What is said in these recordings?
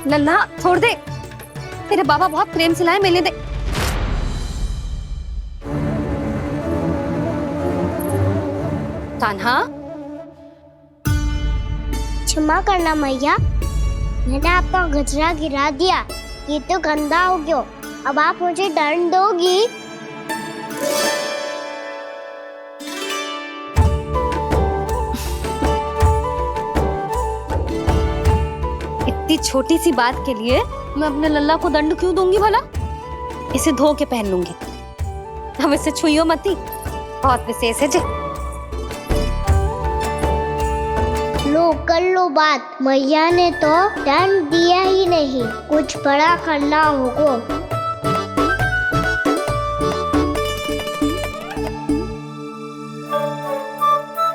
लल्ला छोड़ दे, तेरे बाबा बहुत प्रेम से लाए, मिलने दे। कान्हा, क्षमा करना मैया, मैंने आपका गजरा गिरा दिया, ये तो गंदा हो गया। अब आप मुझे दंड दोगी? इतनी छोटी सी बात के लिए मैं अपने लल्ला को दंड क्यों दूंगी भला? इसे धो के पहन लूंगी। अब इसे छुइयो मती, बहुत विशेष है जी। लो कर लो बात, मैया ने तो दंड दिया ही नहीं, कुछ बड़ा करना होगा।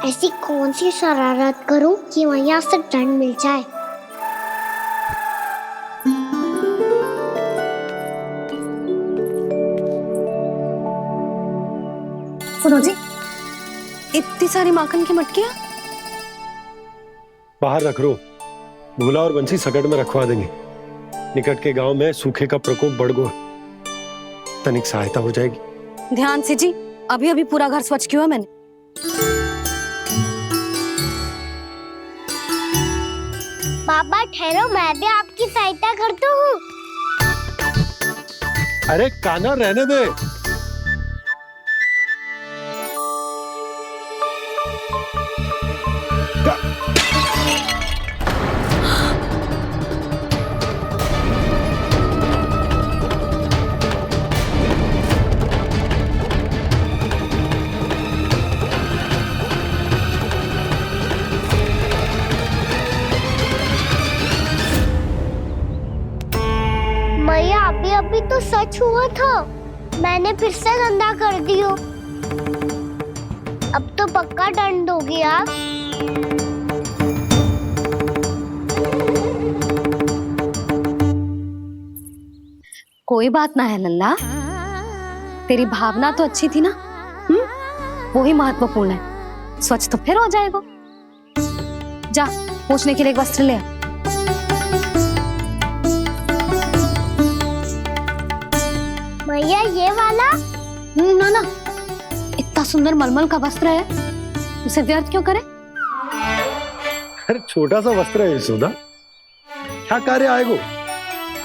ऐसी कौन सी शरारत करूं कि मैया से दंड मिल जाए? सुनो जी, इतनी सारी माखन की मटकियां बाहर रख रो, भूला और बंसी सकट में रखवा देंगे। निकट के गांव में सूखे का प्रकोप बढ़ गया, तनिक सहायता हो जाएगी। ध्यान से जी, अभी अभी पूरा घर स्वच्छ किया मैंने। पापा ठहरो, मैं भी आपकी सहायता करता हूँ। अरे कान्हा रहने दे। मैया अभी अभी तो सच हुआ था, मैंने फिर से गंदा कर दियो। अब तो पक्का दंड दोगी आप। कोई बात ना है लल्ला, तेरी भावना तो अच्छी थी ना, वो ही महत्वपूर्ण है। स्वच्छ तो फिर हो जाएगा। जा, पोंछने के लिए एक वस्त्र ले आ। मैया ये वाला? ना ना, इतना सुंदर मलमल का वस्त्र है, उसे व्यर्थ क्यों करे? अरे छोटा सा वस्त्र है यशोदा, क्या कार्य आएगा?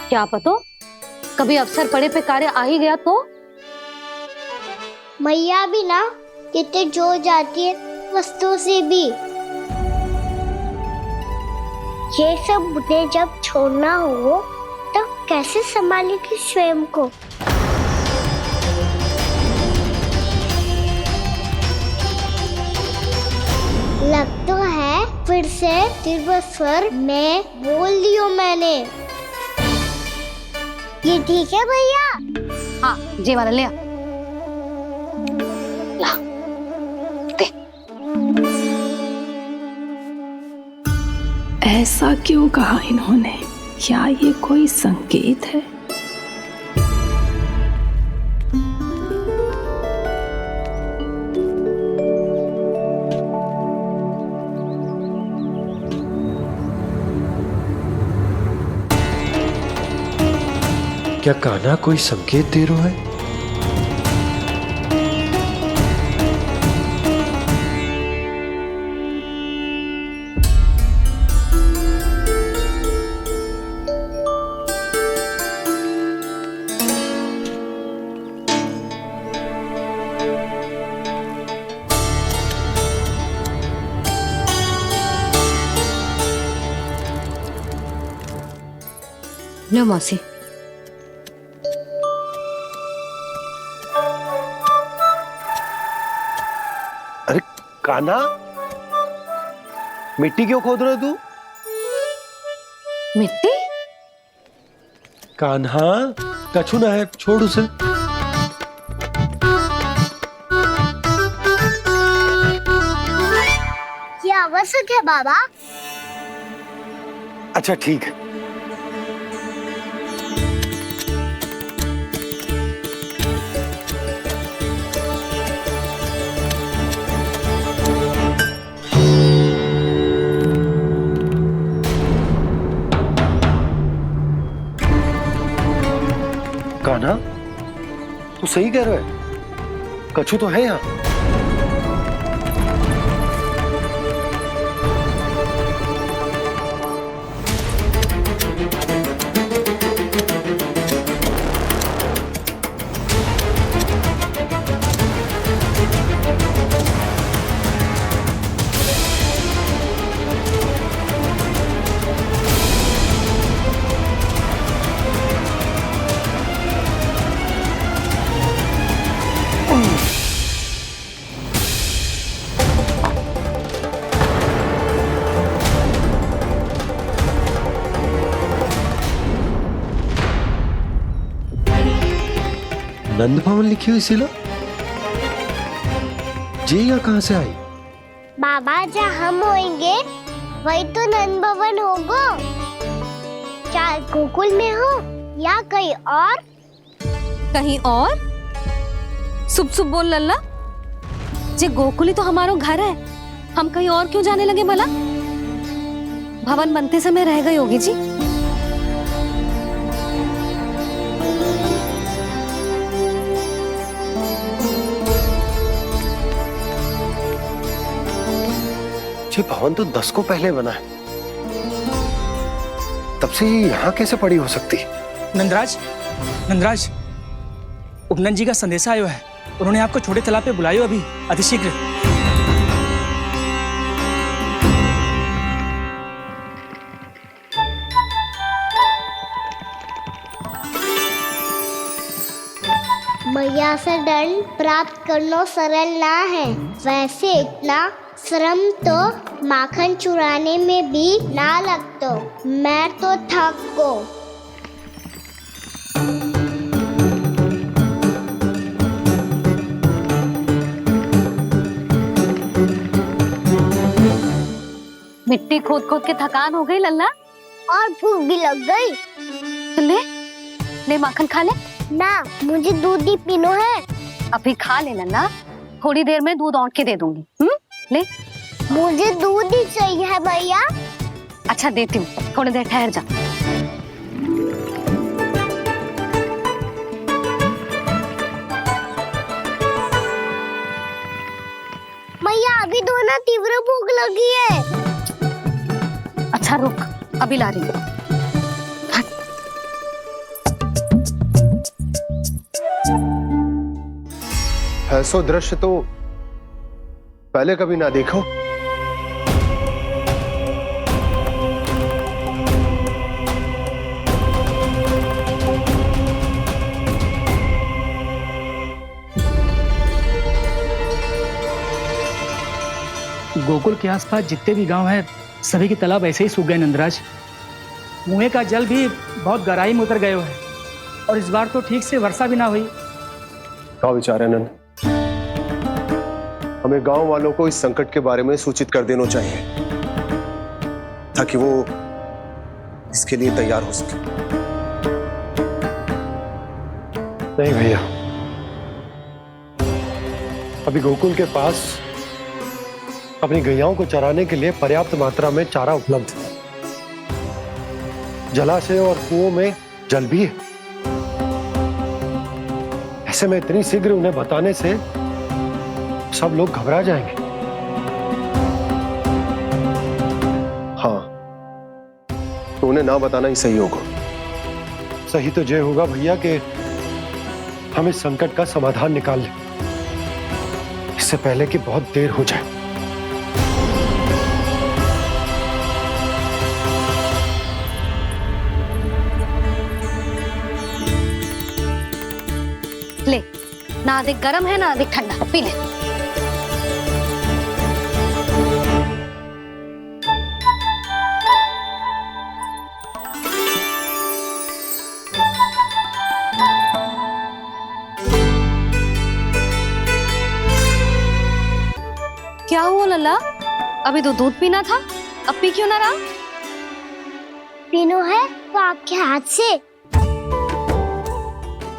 क्या पता, कभी अवसर पड़े पे कार्य आ ही गया तो? मैया भी ना कितने जो जाती है वस्तुओं से भी। ये सब मुझे जब छोड़ना हो तो कैसे संभालेगी स्वयं को? लग तो है फिर से तीव्र स्वर में बोल दियो मैंने। ये ठीक है भैया? हाँ, जे वाला ले आ। ला, दे। ऐसा क्यों कहा इन्होंने? क्या ये कोई संकेत है? क्या कान्हा कोई संकेत दे रहा है? लो मौसी। अरे कान्हा, मिट्टी क्यों खोद रहे तू? मिट्टी? कान्हा, कछु ना है, छोड़ उसे। ये आवश्यक है बाबा। अच्छा ठीक है। कान्हा, तू सही कह रहा है, कछु तो है यहाँ। नंद भवन लिखी हुई सिला, जी यहाँ कहाँ से आई? बाबा जहाँ हम होंगे वही तो नंद भवन होगा। चाहे गोकुल में हो या कहीं और। कहीं और? सुब सुब बोल लल्ला, जे गोकुली तो हमारा घर है, हम कहीं और क्यों जाने लगे भला? भवन बनते समय रह गई होगी जी। ये भवन तो 10 को पहले बना है, तब से ये यहाँ कैसे पड़ी हो सकती? नंदराज, नंदराज, उपनंद जी का संदेशा आयो है। उन्होंने आपको छोटे तालाब पे बुलायो अभी अतिशीघ्र। मैया से दंड प्राप्त करना सरल ना है। वैसे इतना श्रम तो माखन चुराने में भी ना लगता। मैं तो थक गो। मिट्टी खोद खोद के थकान हो गई लल्ला, और भूख भी लग गई। तो ले माखन खा ले। ना, मुझे दूध ही पीनो है। अभी खा ले लल्ला, थोड़ी देर में दूध औंट के दे दूंगी। ले। मुझे दूध ही चाहिए है भैया। अच्छा देती हूँ, थोड़ी देर ठहर जा। मैया अभी तो ना तीव्र भूख लगी है। अच्छा रुक, अभी ला रही हूँ। ऐसा दृश्य तो पहले कभी ना देखो। गोकुल के आसपास जितने भी गांव हैं सभी के तालाब ऐसे ही सूख गए नंदराज। कुएं का जल भी बहुत गहराई में उतर गए है और इस बार तो ठीक से वर्षा भी ना हुई। क्या विचार है नंद? हमें गांव वालों को इस संकट के बारे में सूचित कर देना चाहिए ताकि वो इसके लिए तैयार हो सके। नहीं भैया, अभी गोकुल के पास अपनी गैयाओं को चराने के लिए पर्याप्त मात्रा में चारा उपलब्ध है। जलाशय और कुओं में जल भी है। ऐसे में इतनी शीघ्र उन्हें बताने से सब लोग घबरा जाएंगे। हाँ, तो उन्हें ना बताना ही सही होगा। सही तो ये होगा भैया कि हम इस संकट का समाधान निकाल लें, इससे पहले कि बहुत देर हो जाए। ले, ना अधिक गर्म है ना अधिक ठंडा, पी ले। क्या हुआ लल्ला? अभी तो दूध पीना था, अब पी क्यों ना रहा? पीनो है तो आपके हाथ से।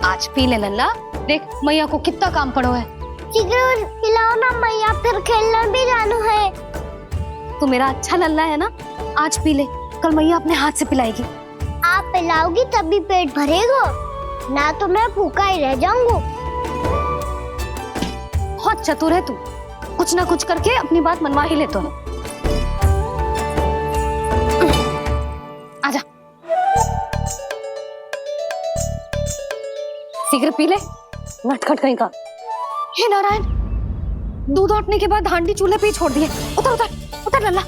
आज पी ले लल्ला, देख मैया को कितना काम पड़ो है। शीघ्र खिलाओ ना मैया, फिर खेलना भी जानो है। तू मेरा अच्छा लल्ला है ना, आज पी ले, कल मैया अपने हाथ से पिलाएगी। आप पिलाओगी तभी पेट भरेगा। ना तो मैं भूखा ही रह जाऊंगा। बहुत चतुर है तू, कुछ ना कुछ करके अपनी बात मनवा ही लेता है। आजा, शीघ्र पी ले, नटखट कहीं का। हे नारायण, दूध औटने के बाद हांडी चूल्हे पे ही छोड़ दिए। उतर उतर उतर लल्ला।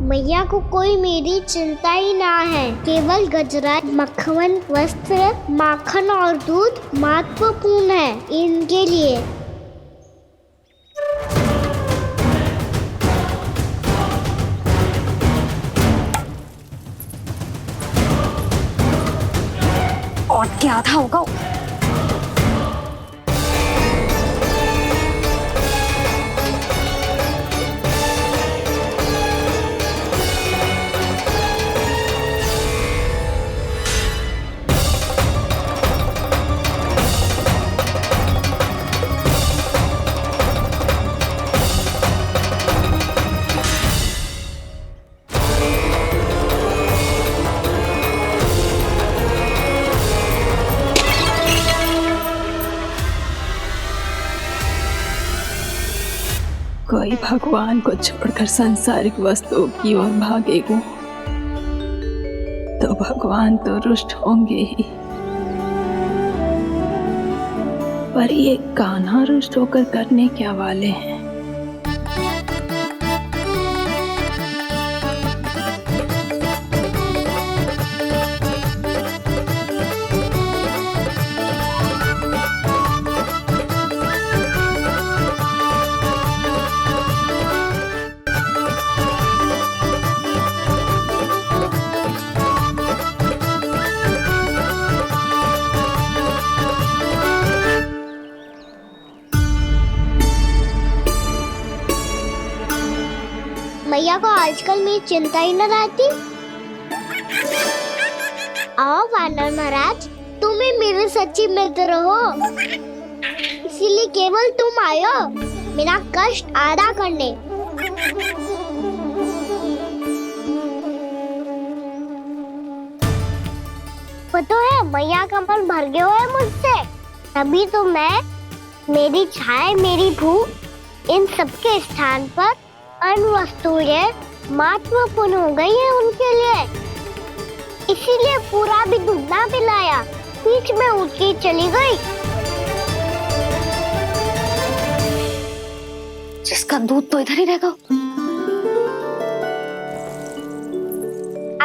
मैया को कोई मेरी चिंता ही ना है। केवल गजरा, मक्खन, वस्त्र, माखन और दूध महत्वपूर्ण है इनके लिए। और क्या था होगा। कोई भगवान को छोड़कर सांसारिक वस्तुओं की ओर भागेगा तो भगवान तो रुष्ट होंगे ही, पर ये कान्हा रुष्ट होकर करने क्या वाले हैं। मैया को आजकल मेरी चिंता ही न रहती। आओ वानर महाराज, तुम ही मेरे सच्ची मित्र हो, इसीलिए केवल तुम आयो मेरा कष्ट आधा करने। पता है मैया का मन भर गया है मुझसे, तभी तो मैं, मेरी छाया, मेरी भूख, इन सबके स्थान पर अन्य वस्तुएं महत्वपूर्ण हो गई है उनके लिए। इसीलिए पूरा भी दूध ना पिलाया, बीच में उठ के चली गई। जिसका दूध तो इधर ही रहेगा।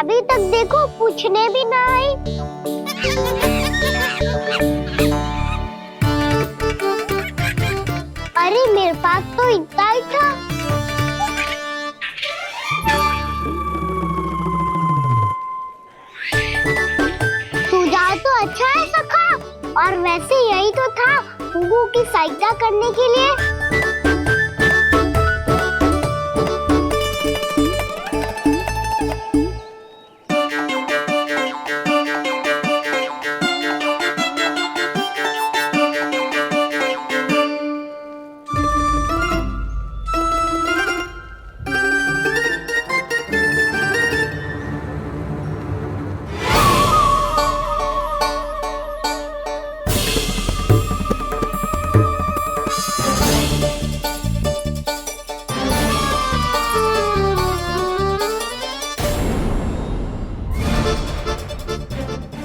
अभी तक देखो पूछने भी ना आई। अरे मेरे पास तो इतना ही था। सुझाव तो अच्छा है सखा, और वैसे यही तो था हुगू की सहायता करने के लिए।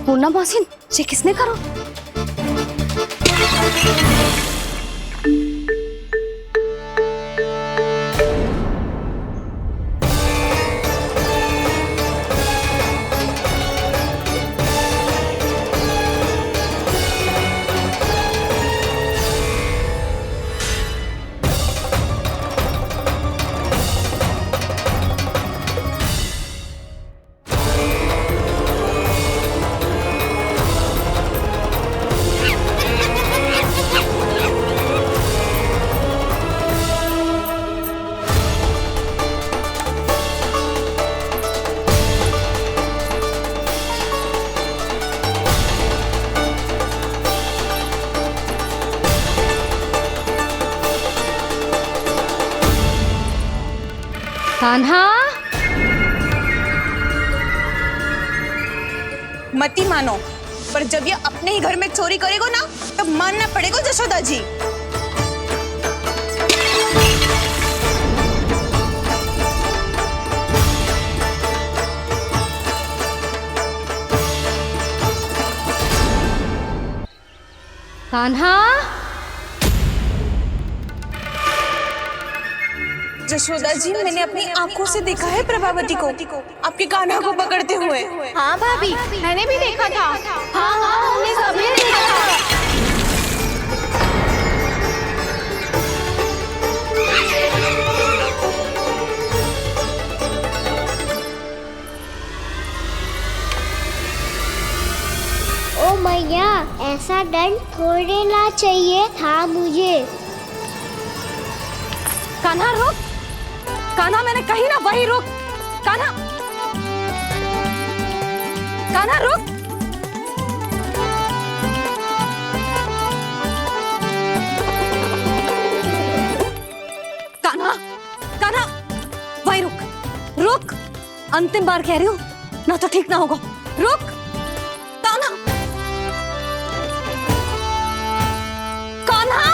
पूर्णा मौसी, ये किसने करो? कान्हा, मत ही मानो, पर जब ये अपने ही घर में चोरी करेगा ना तब मानना पड़ेगा जशोदा जी। कान्हा, जशोदा जी, मैंने अपनी आंखों से देखा है प्रभावती को आपके कान्हा को पकड़ते हुए। हाँ भाभी, मैंने भी देखा था। हाँ हाँ, हमने सभी देखा था। ओ मैया, ऐसा दंड थोड़े ना चाहिए था मुझे। कान्हा रुक, कान्हा मैंने कही ना वही रुक। कान्हा, कान्हा रुक। कान्हा, कान्हा वही रुक, रुक। अंतिम बार कह रही हूँ, ना तो ठीक ना होगा। रुक कान्हा, कान्हा।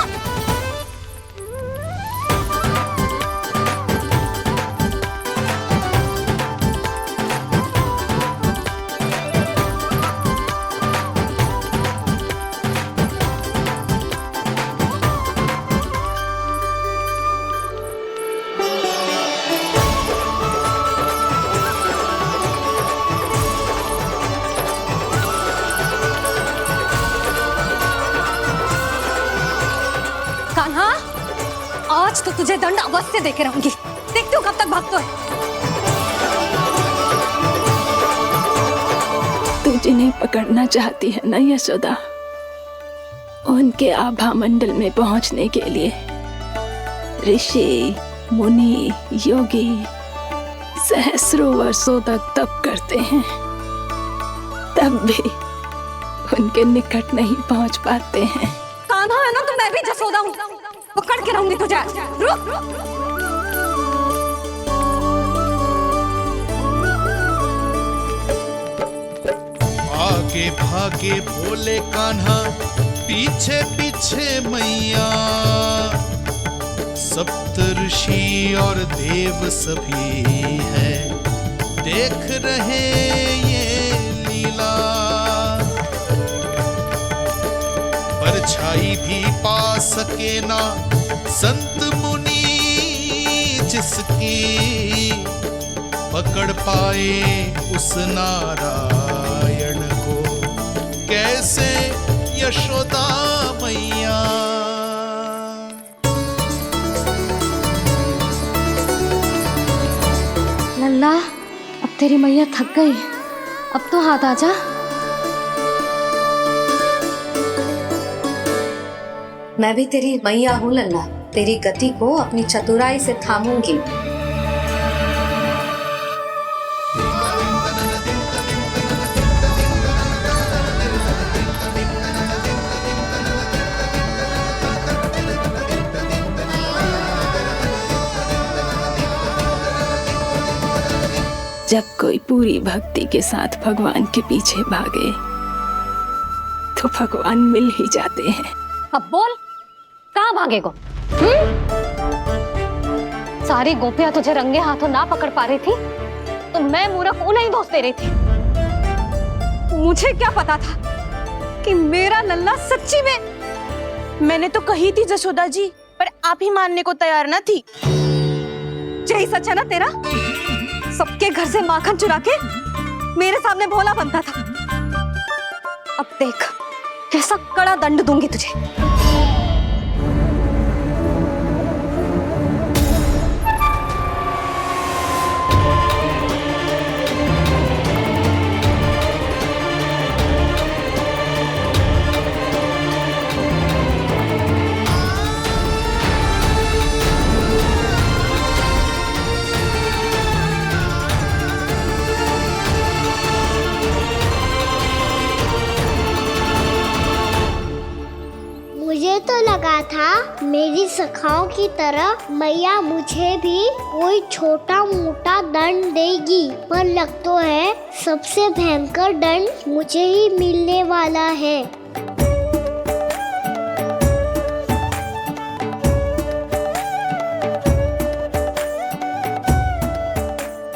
कान्हा, आज तो तुझे दंड अवश्य देके रहूंगी। देखती हूँ कब तक भागते हो। तू जिन्हें पकड़ना चाहती है ना यशोदा, उनके आभा मंडल में पहुंचने के लिए ऋषि, मुनि, योगी सहस्रों वर्षों तक तप करते हैं, तब भी उनके निकट नहीं पहुंच पाते हैं। कान्हा है ना, तो मैं भी जसोदा हूँ, पकड़ के रहूंगी तुझे। रुक। आगे भागे बोले कान्हा, पीछे पीछे मैया, सप्तऋषि और देव सभी हैं, देख रहे ये लीला। परछाई भी पा सके ना संत मुनि जिसकी, पकड़ पाए उस नारायण को कैसे यशोदा मैया। लल्ला, अब तेरी मैया थक गई, अब तो हाथ आजा। मैं भी तेरी मैया हूँ लल्ला, तेरी गति को अपनी चतुराई से थामूंगी। जब कोई पूरी भक्ति के साथ भगवान के पीछे भागे तो भगवान मिल ही जाते हैं। अब बोल, कहाँ भागेगो? सारी गोपियां तुझे रंगे हाथों ना पकड़ पा रही थी तो मैं मूर्ख उन्हें ही दोष दे रही थी। मुझे क्या पता था कि मेरा लल्ला सच्ची में। मैंने तो कही थी जशोदा जी, पर आप ही मानने को तैयार ना थी। यही सच है ना तेरा? सबके घर से माखन चुरा के मेरे सामने भोला बनता था। अब देख कैसा कड़ा दंड दूंगी तुझे। मुझे लगा था मेरी सखाओं की तरह मैया मुझे भी कोई छोटा मोटा दंड देगी, पर लग तो है सबसे भयंकर दंड मुझे ही मिलने वाला है।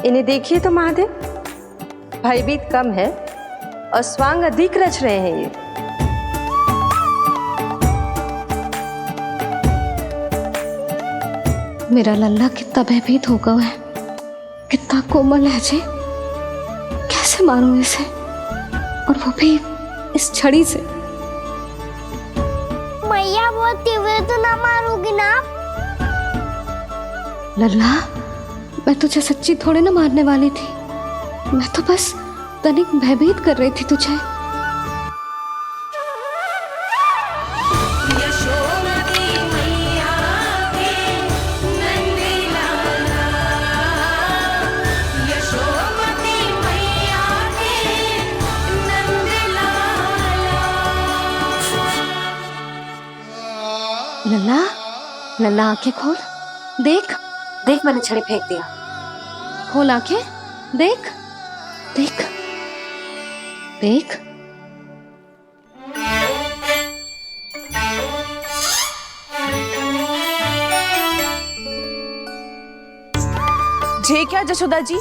इन्हें देखिए तो महादेव, भयभीत कम है और स्वांग अधिक रच रहे हैं ये। मेरा लल्ला कितना भयभीत होगा है, कितना कोमल है जी। कैसे मारूं इसे, और वो भी इस छड़ी से। मैया बोलती हुए तो ना मारोगी ना? लल्ला, मैं तुझे सच्ची थोड़े ना मारने वाली थी, मैं तो बस तनिक भयभीत कर रही थी तुझे। लल्ला, लल्ला आंखें खोल, देख देख मैंने छड़ी फेंक दिया। खोल आंखें, देख देख देख। जे क्या जशोदा जी,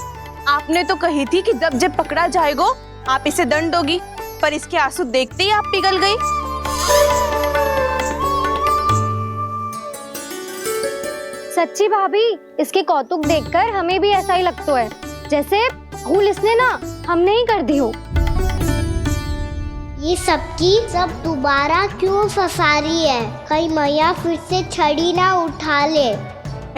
आपने तो कही थी कि जब पकड़ा जाएगा आप इसे दंड दोगी, पर इसके आंसू देखते ही आप पिघल गई। सच्ची भाभी, इसके कौतुक देखकर हमें भी ऐसा ही लगता है जैसे भूल इसने ना हमने ही कर दी हो। ये सबकी सब दोबारा क्यों फंसा रही है? कहीं मैया फिर से छड़ी ना उठा ले।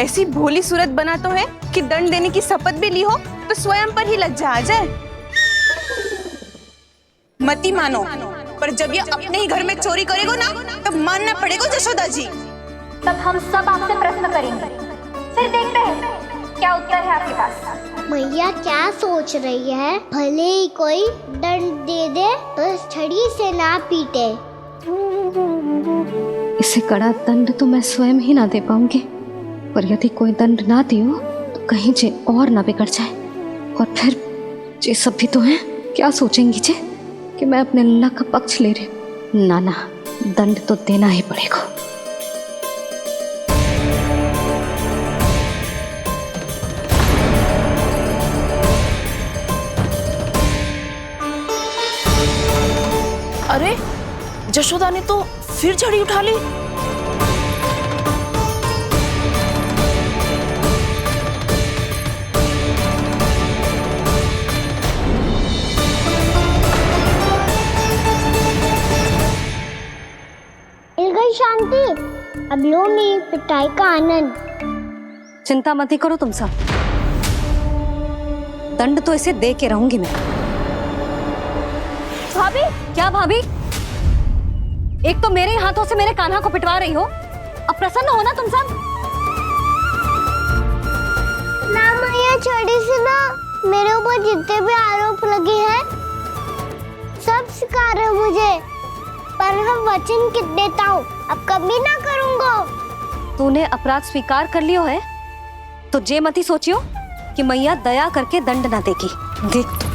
ऐसी भोली सूरत बना तो है कि दंड देने की शपथ भी ली हो तो स्वयं पर ही लग जाए। मती मानो, पर जब ये अपने ही घर में चोरी करेगा ना तब मानना पड़ेगा जशोदा जी। तब हम सब आपसे प्रश्न करेंगे, फिर देखते हैं क्या उत्तर है आपके पास। मैया क्या सोच रही है? भले ही कोई दंड दे दे, बस छड़ी से ना पीटे। इसे कड़ा दंड तो मैं स्वयं ही ना दे पाऊंगी, पर यदि कोई दंड ना दियो तो कहीं जे और ना बिगड़ जाए, और फिर जे सब भी तो हैं, क्या सोचेंगी जे कि मैं अपने लल्ला का पक्ष ले रही हूँ। ना ना, दंड तो देना ही पड़ेगा। अरे जशोदा ने तो फिर छड़ी उठा ली। मिल गई शांति, अब लो मेरी पिटाई का आनंद। चिंता मत ही करो तुम सब, दंड तो इसे दे के रहूंगी मैं। भाभी, क्या भाभी? एक तो मेरे हाथों से मेरे कान्हा को पिटवा रही हो, अब प्रसन्न हो ना तुम सब? ना मैया, छड़ी से ना मेरे ऊपर जितने भी आरोप लगे हैं सब स्वीकार है मुझे, पर हम वचन कित देता हूँ, अब कभी ना करूँगा। तूने अपराध स्वीकार कर लियो है तो जे मत ही सोचियो कि मैया दया करके दंड ना देगी। देख तू।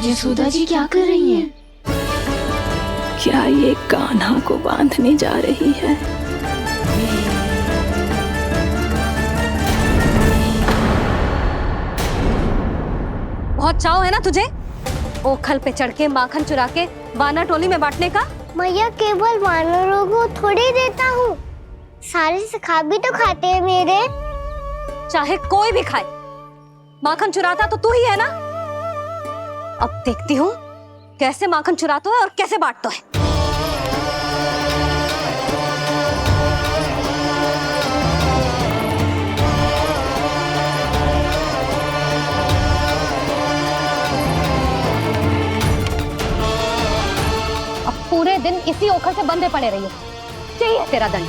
यशोदा जी क्या कर रही हैं? क्या ये कान्हा को बांधने जा रही है? बहुत चाव है ना तुझे ओखल पे चढ़ के माखन चुरा के वानर टोली में बांटने का? मैया, केवल वानरों को थोड़ी देता हूँ, सारे सखा भी तो खाते हैं मेरे। चाहे कोई भी खाए, माखन चुराता तो तू ही है ना। अब देखती हूँ कैसे माखन चुराता है और कैसे बांटता है। अब पूरे दिन इसी ओखर से बंधे पड़े रहिए। चाहिए तेरा दंड।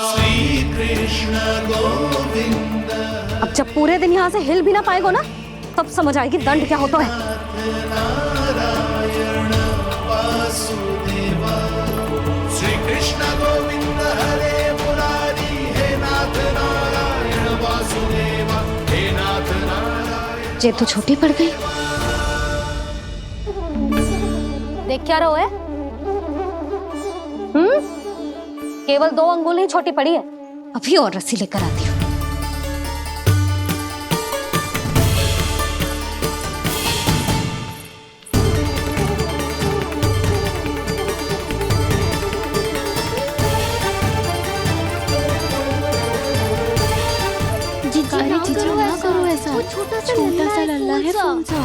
श्री कृष्ण गोविंद। अब जब पूरे दिन यहाँ से हिल भी ना पाएगो ना, तब समझ आएगी दंड क्या होता है। नारायण वासुदेव। श्री कृष्ण गोविंद हरे मुरारी। हे नाथ नारायण वासुदेव। हे नाथ नारायण। जे तो छोटी पड़ गई। देख क्या रहो है? केवल 2 अंगुल ही छोटी पड़ी है। अभी और रस्सी लेकर आती हूँ। जीजी ना करो ऐसा। छोटा सा लल्ला है कौन सा?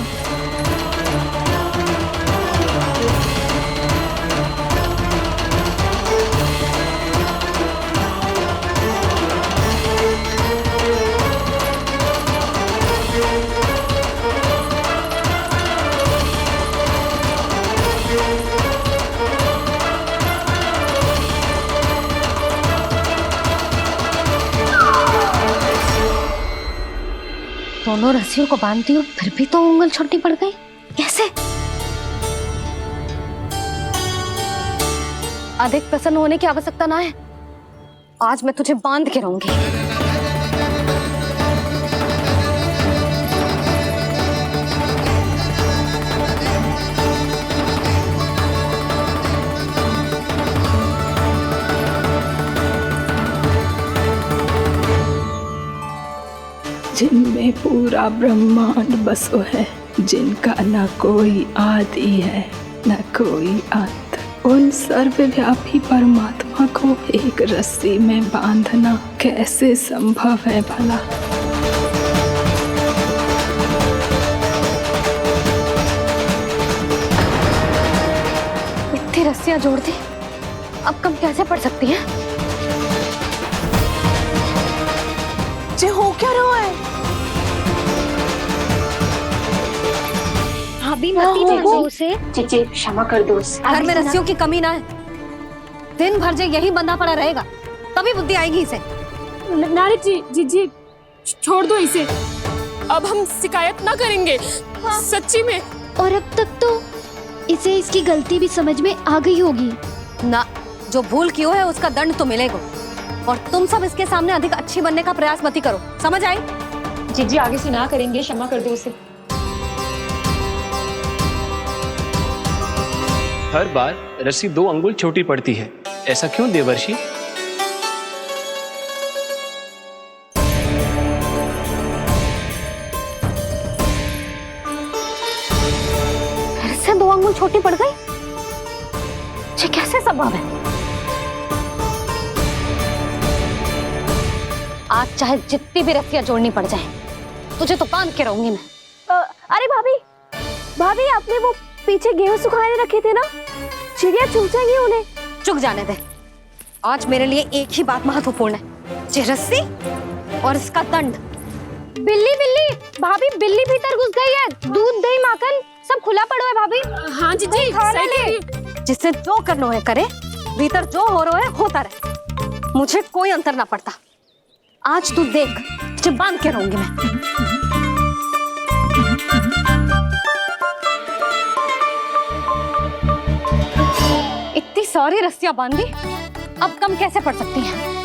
दोनों रस्सियों को बांधती हूँ, फिर भी तो उंगल छोटी पड़ गई। कैसे? अधिक प्रसन्न होने की आवश्यकता ना है। आज मैं तुझे बांध के रहूंगी। जिनमें पूरा ब्रह्मांड बसो है, जिनका न कोई आदि है न कोई अंत, उन सर्वव्यापी परमात्मा को एक रस्सी में बांधना कैसे संभव है भला? इतनी रस्सियां जोड़ दी, अब कम कैसे पड़ सकती हैं? जे हो क्या रहा है? भाभी मती चलो से जीजी क्षमा कर दो उसे। घर में रस्सियों की कमी ना है। दिन भर जो यही बंधा पड़ा रहेगा, तभी बुद्धि आएगी इसे। नारी जी जीजी छोड़ दो इसे। अब हम शिकायत ना करेंगे। सच्ची में। और अब तक तो इसे इसकी गलती भी समझ में आ गई होगी ना। जो भूल की है उसका दंड तो मिलेगा। और तुम सब इसके सामने अधिक अच्छी बनने का प्रयास मत ही करो, समझ आई? जीजी आगे से ना करेंगे, क्षमा कर दो उसे। हर बार रस्सी 2 अंगुल छोटी पड़ती है, ऐसा क्यों देवर्षि? फिर से 2 अंगुल छोटी पड़ गई? ये कैसे संभव है? आज चाहे जितनी भी रस्सियां जोड़नी पड़ जाए, तुझे तो बांध के रहूंगी मैं। अरे भाभी, भाभी आपने वो पीछे गेहूं सुखाने रखे थे ना, चिड़िया चुग जाएंगी उन्हें। चुग जाने दे। आज मेरे लिए एक ही बात महत्वपूर्ण है, ये रस्सी और इसका दंड। बिल्ली बिल्ली भाभी, बिल्ली भीतर घुस गई है। दूध दही माखन सब खुला पड़ा है भाभी। हाँ जीजी सही कह रही है। जिससे जो करना है करे, भीतर जो हो रहा है होता रहे, मुझे कोई अंतर ना पड़ता। आज तू देख, तुझे बांध के रहूंगी मैं। इतनी सारी रस्सियां बांधी, अब कम कैसे पड़ सकती हैं?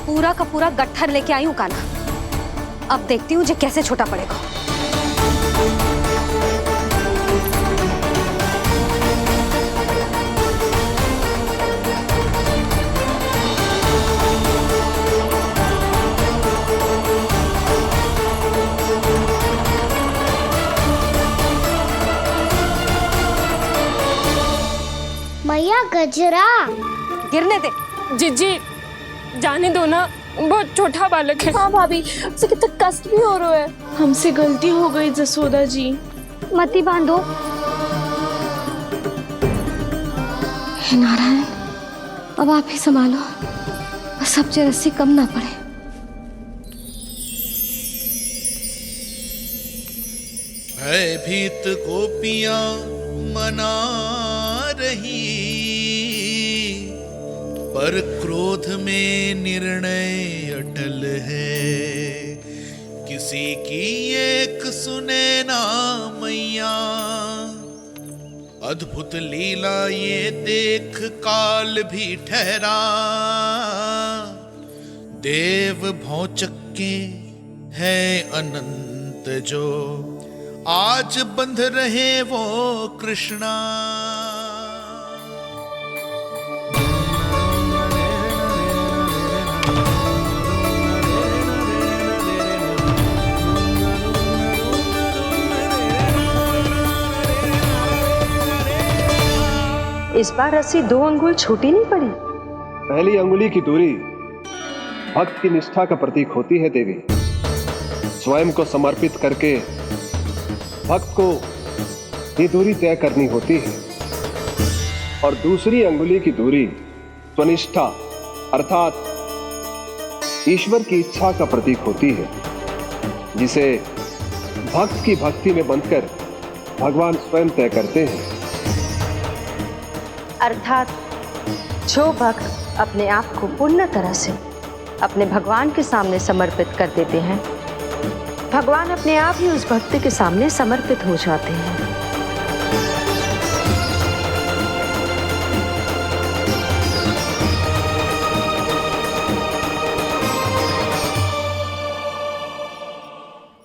पूरा का पूरा गट्ठर लेके आई हूँ काना। अब देखती हूँ जे कैसे छोटा पड़ेगा। गजरा। गिरने दे। जीजी जाने दो ना, बहुत छोटा बालक है। हाँ भाभी, उसे कितना कष्ट भी हो रहा है। हमसे गलती हो गई जसोदा जी। मती बांधो। हे नारायण, अब आप ही संभालो, बस अब रस्सी कम ना पड़े। भयभीत गोपियां मना रही, पर क्रोध में निर्णय अटल है। किसी की एक सुने ना मैया, अद्भुत लीला ये देख काल भी ठहरा। देव भौचक्के है अनंत जो, आज बंध रहे वो कृष्णा। इस बार रस्सी 2 अंगुल छोटी नहीं पड़ी। पहली अंगुली की दूरी भक्त की निष्ठा का प्रतीक होती है देवी। स्वयं को समर्पित करके भक्त को ये दूरी तय करनी होती है। और दूसरी अंगुली की दूरी स्वनिष्ठा अर्थात ईश्वर की इच्छा का प्रतीक होती है, जिसे भक्त की भक्ति में बंधकर भगवान स्वयं तय करते हैं। अर्थात जो भक्त अपने आप को पूर्ण तरह से अपने भगवान के सामने समर्पित कर देते हैं, भगवान अपने आप ही उस भक्त के सामने समर्पित हो जाते हैं।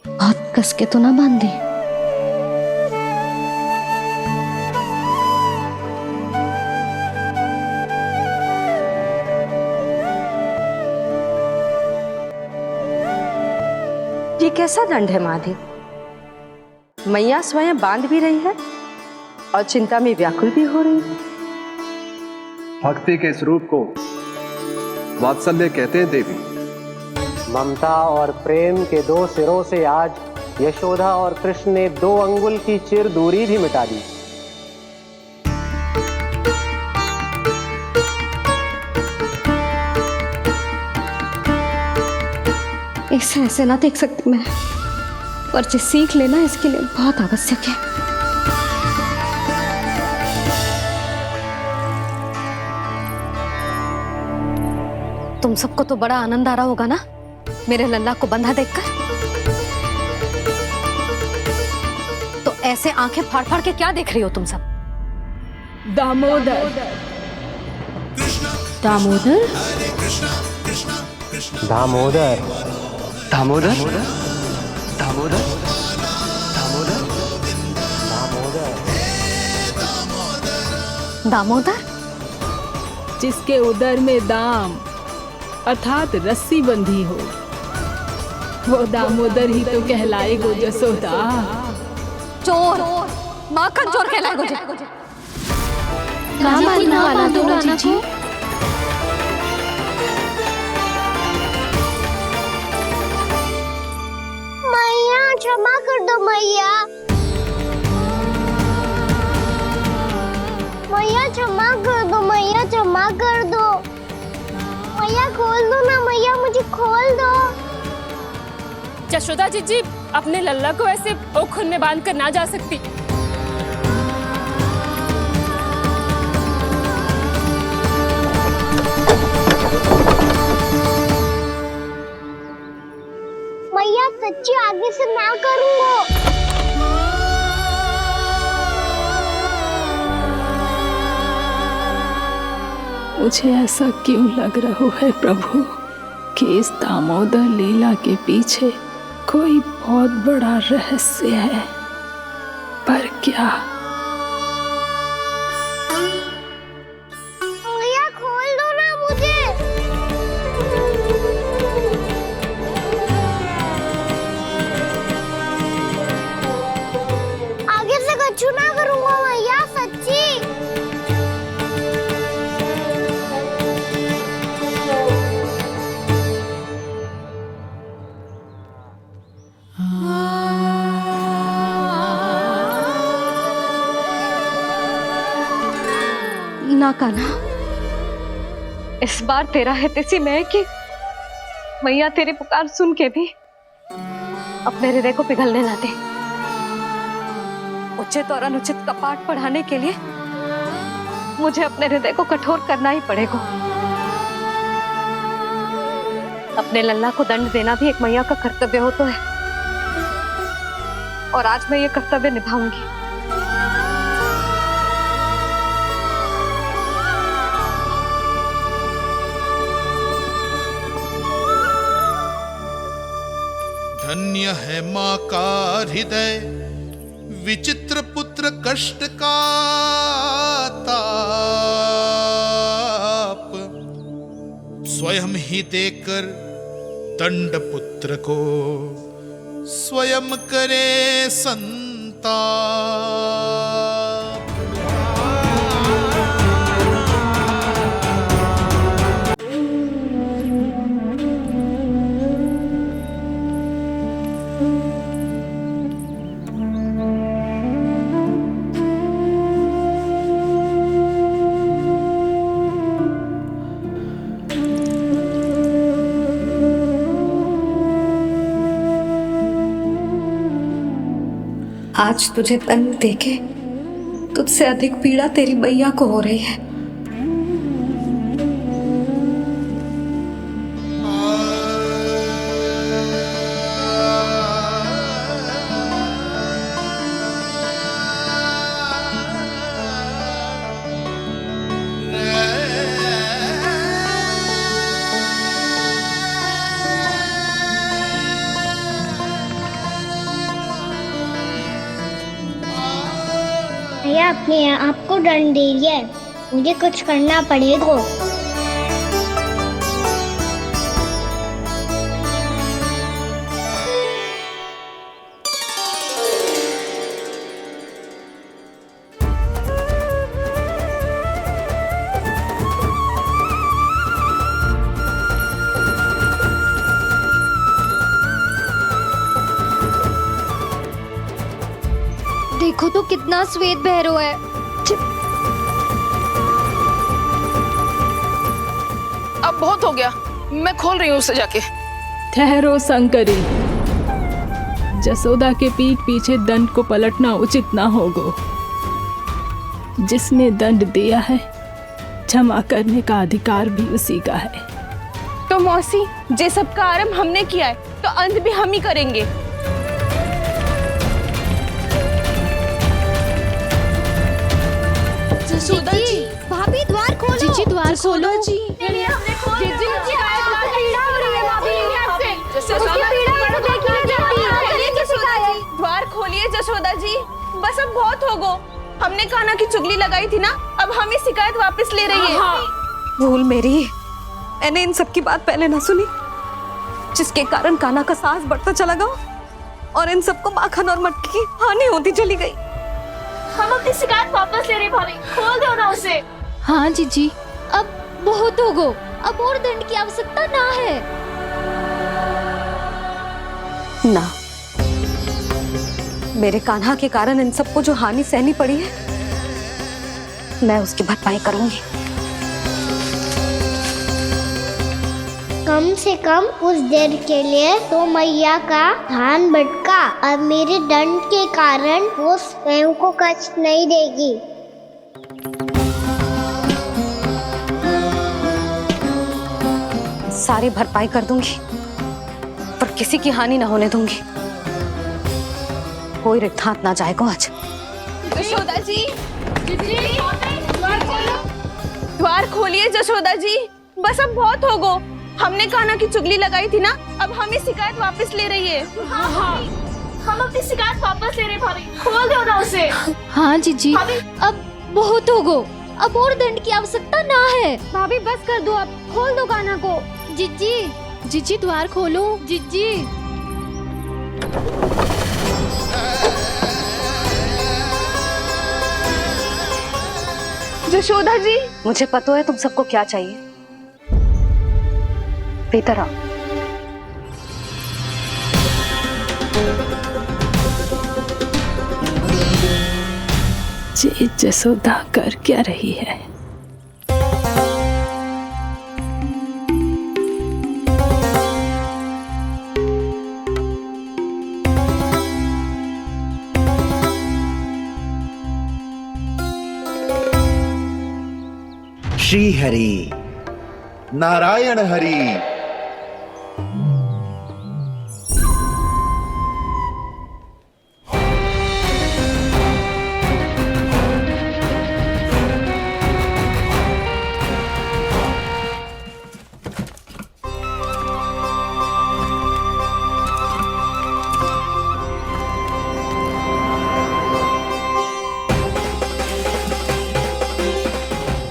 बहुत कस के तो ना बांधी। ये कैसा दंड है माधे? मैया स्वयं बांध भी रही है और चिंता में व्याकुल भी हो रही है। भक्ति के इस रूप को वात्सल्य कहते हैं देवी। ममता और प्रेम के 2 सिरों से आज यशोदा और कृष्ण ने 2 अंगुल की चिर दूरी भी मिटा दी। ऐसे ऐसे ना देख सकती मैं, पर जो सीख लेना इसके लिए बहुत आवश्यक है। तुम सबको तो बड़ा आनंद आ रहा होगा ना मेरे लल्ला को बंधा देखकर। तो ऐसे आंखें फाड़ फाड़ के क्या देख रही हो तुम सब? दामोदर। दामोदर? दामोदर। दामोदर दामोदर दामोदर? जिसके उदर में दाम अर्थात रस्सी बंधी हो, वो दामोदर ही तो कहलाएगो जसोदा। चोर, माखन चोर कहलाएगो जी। मैया क्षमा कर दो मैया। मैया क्षमा कर दो, मैया क्षमा कर दो। मैया खोल दो ना मैया, मुझे खोल दो। यशोदा जीजी अपने लल्ला को ऐसे ओखुन में बांध कर ना जा सकती। मैया सच्ची आगे से ना करूंगा। मुझे ऐसा क्यों लग रहा है प्रभु कि इस दामोदर लीला के पीछे कोई बहुत बड़ा रहस्य है, पर क्या? मैया खोल दो ना मुझे। आगे से कछु ना करूंगा मैया, सच्ची। ना कान्हा, इस बार तेरा हित इसी में है कि मैया तेरी पुकार सुन के भी अपने हृदय को पिघलने ना दे। उचित और अनुचित का पाठ पढ़ाने के लिए मुझे अपने हृदय को कठोर करना ही पड़ेगा। अपने लल्ला को दंड देना भी एक मैया का कर्तव्य हो तो है, और आज मैं ये कर्तव्य निभाऊंगी। धन्य है माँ का हृदय, विचित्र पुत्र कष्ट का ताप, स्वयं ही देकर दंड पुत्र को स्वयं करे संताप। आज तुझे दंड देके तुझसे अधिक पीड़ा तेरी मैया को हो रही है। भैया अपने आप को दंड दे रही है, मुझे कुछ करना पड़ेगा। देखो तो कितना श्वेत भैरव है। अब बहुत हो गया, मैं खोल रही हूँ उसे जाके। ठहरो शंकरी, जसोदा के पीठ पीछे दंड को पलटना उचित ना होगा। जिसने दंड दिया है क्षमा करने का अधिकार भी उसी का है। तो मौसी, जे सब का आरंभ हमने किया है तो अंत भी हम ही करेंगे। जसोदा जी, भाभी द्वार खोलो। जीजी द्वार खोलो। जी द्वार खोलिए जसोदा जी, बस अब बहुत हो गो। हमने कान्हा की चुगली लगाई थी ना, अब हम ये शिकायत वापस ले रही है। भूल मेरी, मैंने इन सब की बात पहले ना सुनी, जिसके कारण कान्हा का साहस बढ़ता चला गया और इन सबको माखन और मटकी की हानि होती चली गई। हम अपनी शिकायत वापस ले रहे भाभी, खोल दो ना उसे। हाँ जीजी, अब बहुत हो गो, अब और दंड की आवश्यकता ना है। ना, मेरे कान्हा के कारण इन सबको जो हानि सहनी पड़ी है, मैं उसकी भरपाई करूंगी। कम से कम उस देर के लिए तो मैया का ध्यान भटका और मेरे दंड के कारण वो स्वयं को कष्ट नहीं देगी। सारी भरपाई कर दूंगी, पर किसी की हानि ना होने दूंगी। कोई रिक्त हाथ ना जाएगा आज। जसोदा जी, द्वार खोलिए जसोदा जी, बस अब बहुत हो गो। हमने कान्हा की चुगली लगाई थी ना, अब हम ये शिकायत वापस ले रही है। हम अपनी शिकायत वापस ले रहे भाभी, खोल दो ना उसे। हाँ जीजी, अब बहुत हो गो, अब और दंड की आवश्यकता ना है। भाभी बस कर दो, अब खोल दो कान्हा को। जीजी, जीजी द्वार खोलो। जीजी, जशोदा जी, मुझे पता है तुम सबको क्या चाहिए। भीतर आओ। जी जसोदा कर क्या रही है? श्री हरि, नारायण हरि।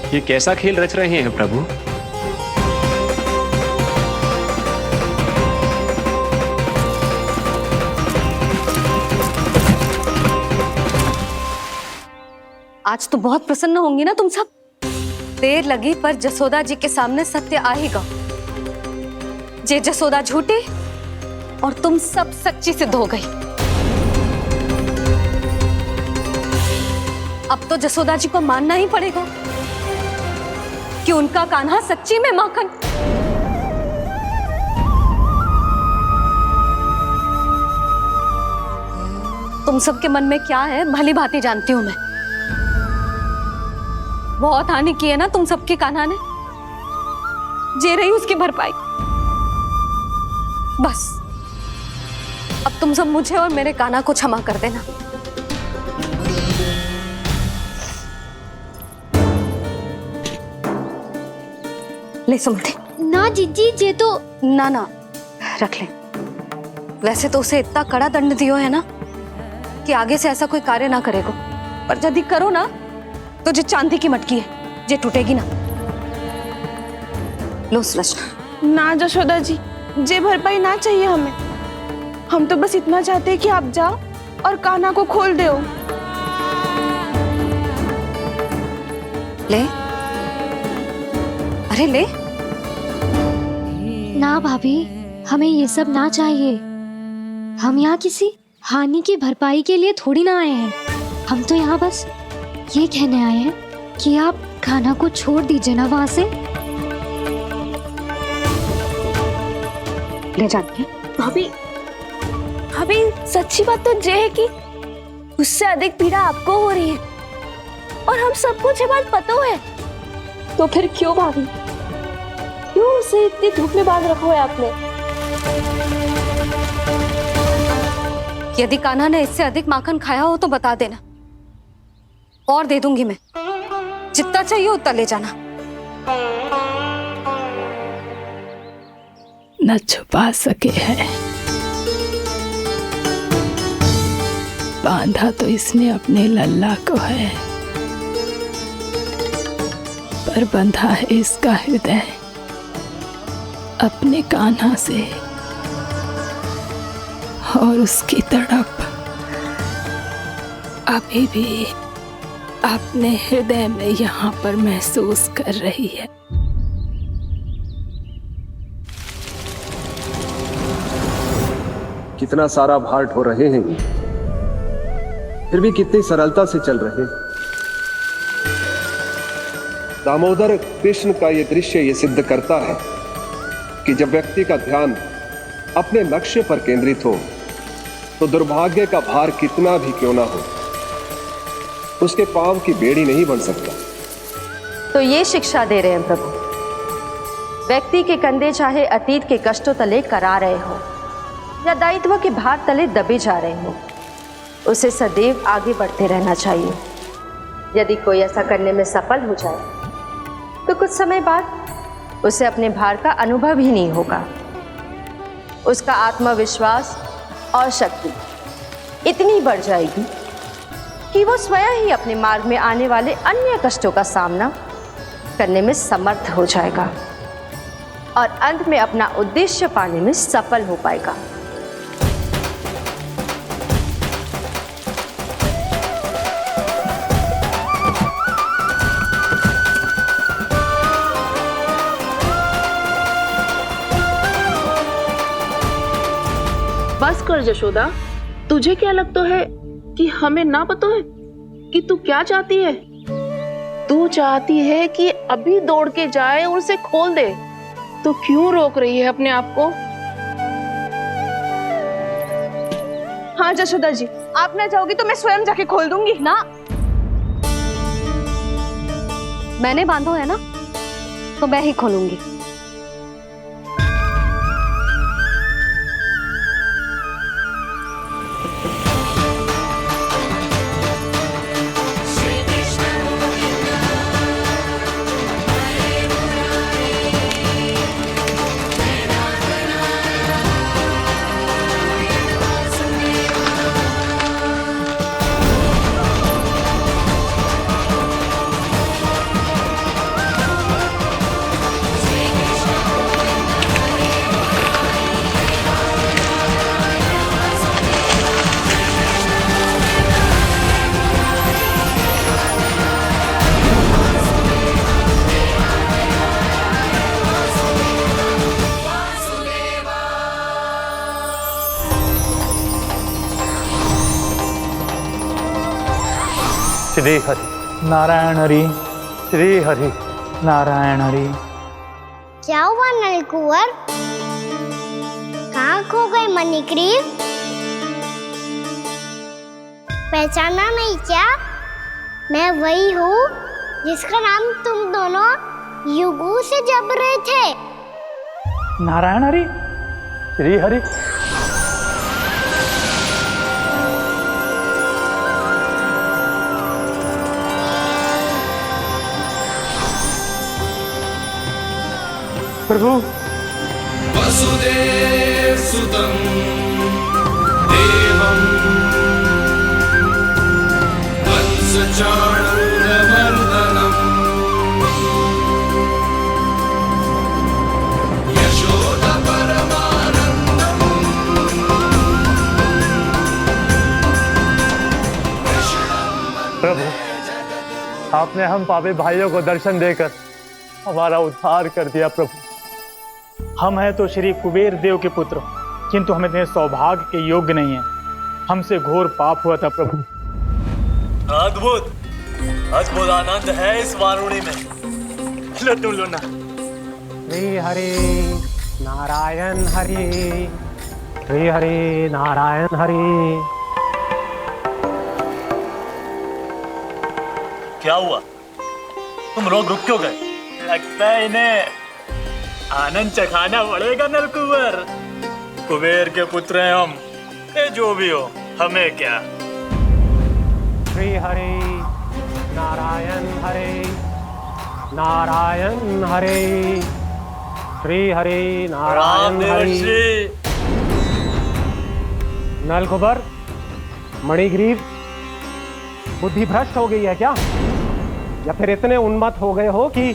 ये कैसा खेल रच रहे हैं प्रभु? आज तो बहुत प्रसन्न होंगी ना तुम सब। देर लगी पर जसोदा जी के सामने सत्य आएगा। जे जसोदा झूठी और तुम सब सच्ची सिद्ध हो गई। अब तो जसोदा जी को मानना ही पड़ेगा कि उनका कान्हा सच्ची में माखन। तुम सबके मन में क्या है भली भांति जानती हूं मैं। बहुत हानि की है ना तुम सबके कान्हा ने, जे रही उसकी भरपाई। बस अब तुम सब मुझे और मेरे कान्हा को क्षमा कर देना। ले सुमति। ना जीजी, जे तो ना रख ले। वैसे तो उसे इतना कड़ा दंड दियो है ना कि आगे से ऐसा कोई कार्य ना करेगा, पर यदि करो ना तो जो चांदी की मटकी है जे टूटेगी ना। लो सुरज। ना जशोदा जी, जे भरपाई ना चाहिए हमें। हम तो बस इतना चाहते हैं कि आप जाओ और कान्हा को खोल दो। ले, अरे ले। ना भाभी, हमें ये सब ना चाहिए। हम यहाँ किसी हानि की भरपाई के लिए थोड़ी ना आए हैं। हम तो यहाँ बस ये कहने आए हैं कि आप कान्हा को छोड़ दीजिए ना वहां से। ले जाती भाभी, भाभी सच्ची बात तो ये है कि उससे अधिक पीड़ा आपको हो रही है और हम सबको ये बात पता है। तो फिर क्यों भाभी, क्यों उसे इतनी धूप में बांध रखा है आपने? यदि कान्हा ने इससे अधिक माखन खाया हो तो बता देना, और दे दूंगी मैं। जितना चाहिए उतना ले जाना। न छुपा सके है, बांधा तो इसने अपने लल्ला को है, पर बंधा है इसका हृदय अपने कान्हा से। और उसकी तड़प अभी भी अपने हृदय में यहाँ पर महसूस कर रही है। कितना सारा भार ढो रहे हैं, फिर भी कितनी सरलता से चल रहे हैं। दामोदर कृष्ण का यह दृश्य ये सिद्ध करता है कि जब व्यक्ति का ध्यान अपने लक्ष्य पर केंद्रित हो तो दुर्भाग्य का भार कितना भी क्यों ना हो, उसके पांव की बेड़ी नहीं बन सकता। तो ये शिक्षा दे रहे हैं प्रभु। व्यक्ति के कंधे चाहे अतीत के कष्टों तले करा रहे हो या दायित्व के भार तले दबे जा रहे हो, उसे सदैव आगे बढ़ते रहना चाहिए। यदि कोई ऐसा करने में सफल हो जाए तो कुछ समय बाद उसे अपने भार का अनुभव ही नहीं होगा। उसका आत्मविश्वास और शक्ति इतनी बढ़ जाएगी कि वो स्वयं ही अपने मार्ग में आने वाले अन्य कष्टों का सामना करने में समर्थ हो जाएगा और अंत में अपना उद्देश्य पाने में सफल हो पाएगा। बस कर जशोदा, तुझे क्या लगता है कि हमें ना पता है कि तू क्या चाहती है? तू चाहती है कि अभी दौड़ के जाए और उसे खोल दे, तो क्यों रोक रही है अपने आप को? हाँ जशोदा जी, आप ना जाओगी तो मैं स्वयं जाके खोल दूंगी। ना, मैंने बांधो है ना, तो मैं ही खोलूंगी। श्री हरि नारायण हरि, श्री हरि नारायण हरि। क्या हुआ नलकुंवर? कहाँ खो गए मणिग्रीव? पहचाना नहीं क्या? मैं वही हूँ जिसका नाम तुम दोनों युगों से जप रहे थे। नारायण हरि, श्री हरि। प्रभु वसुदेव सुतं देवं वंशचाणूरमर्दनम् यशोदा परमानन्दम् प्रभु, आपने हम पापी भाइयों को दर्शन देकर हमारा उद्धार कर दिया। प्रभु, हम हैं तो श्री कुबेर देव के पुत्र, किंतु हम इतने सौभाग्य के योग्य नहीं हैं। हमसे घोर पाप हुआ था प्रभु। अद्भुत अद्भुत आनंद है इस वारुणी में। लो तुम लो ना। श्री हरि नारायण हरि, श्री हरि नारायण हरि। क्या हुआ? तुम रोग रुक क्यों गए? लगता है इन्हें आनंद चखाना पड़ेगा नलकुंवर। कुबेर के पुत्र हैं हम, ये जो भी हो हमें क्या। श्री हरि नारायण हरि, नारायण हरि, श्री हरि नारायण हरि। नलकुबर, मणिग्रीव, बुद्धि भ्रष्ट हो गई है क्या? या फिर इतने उन्मत्त हो गए हो कि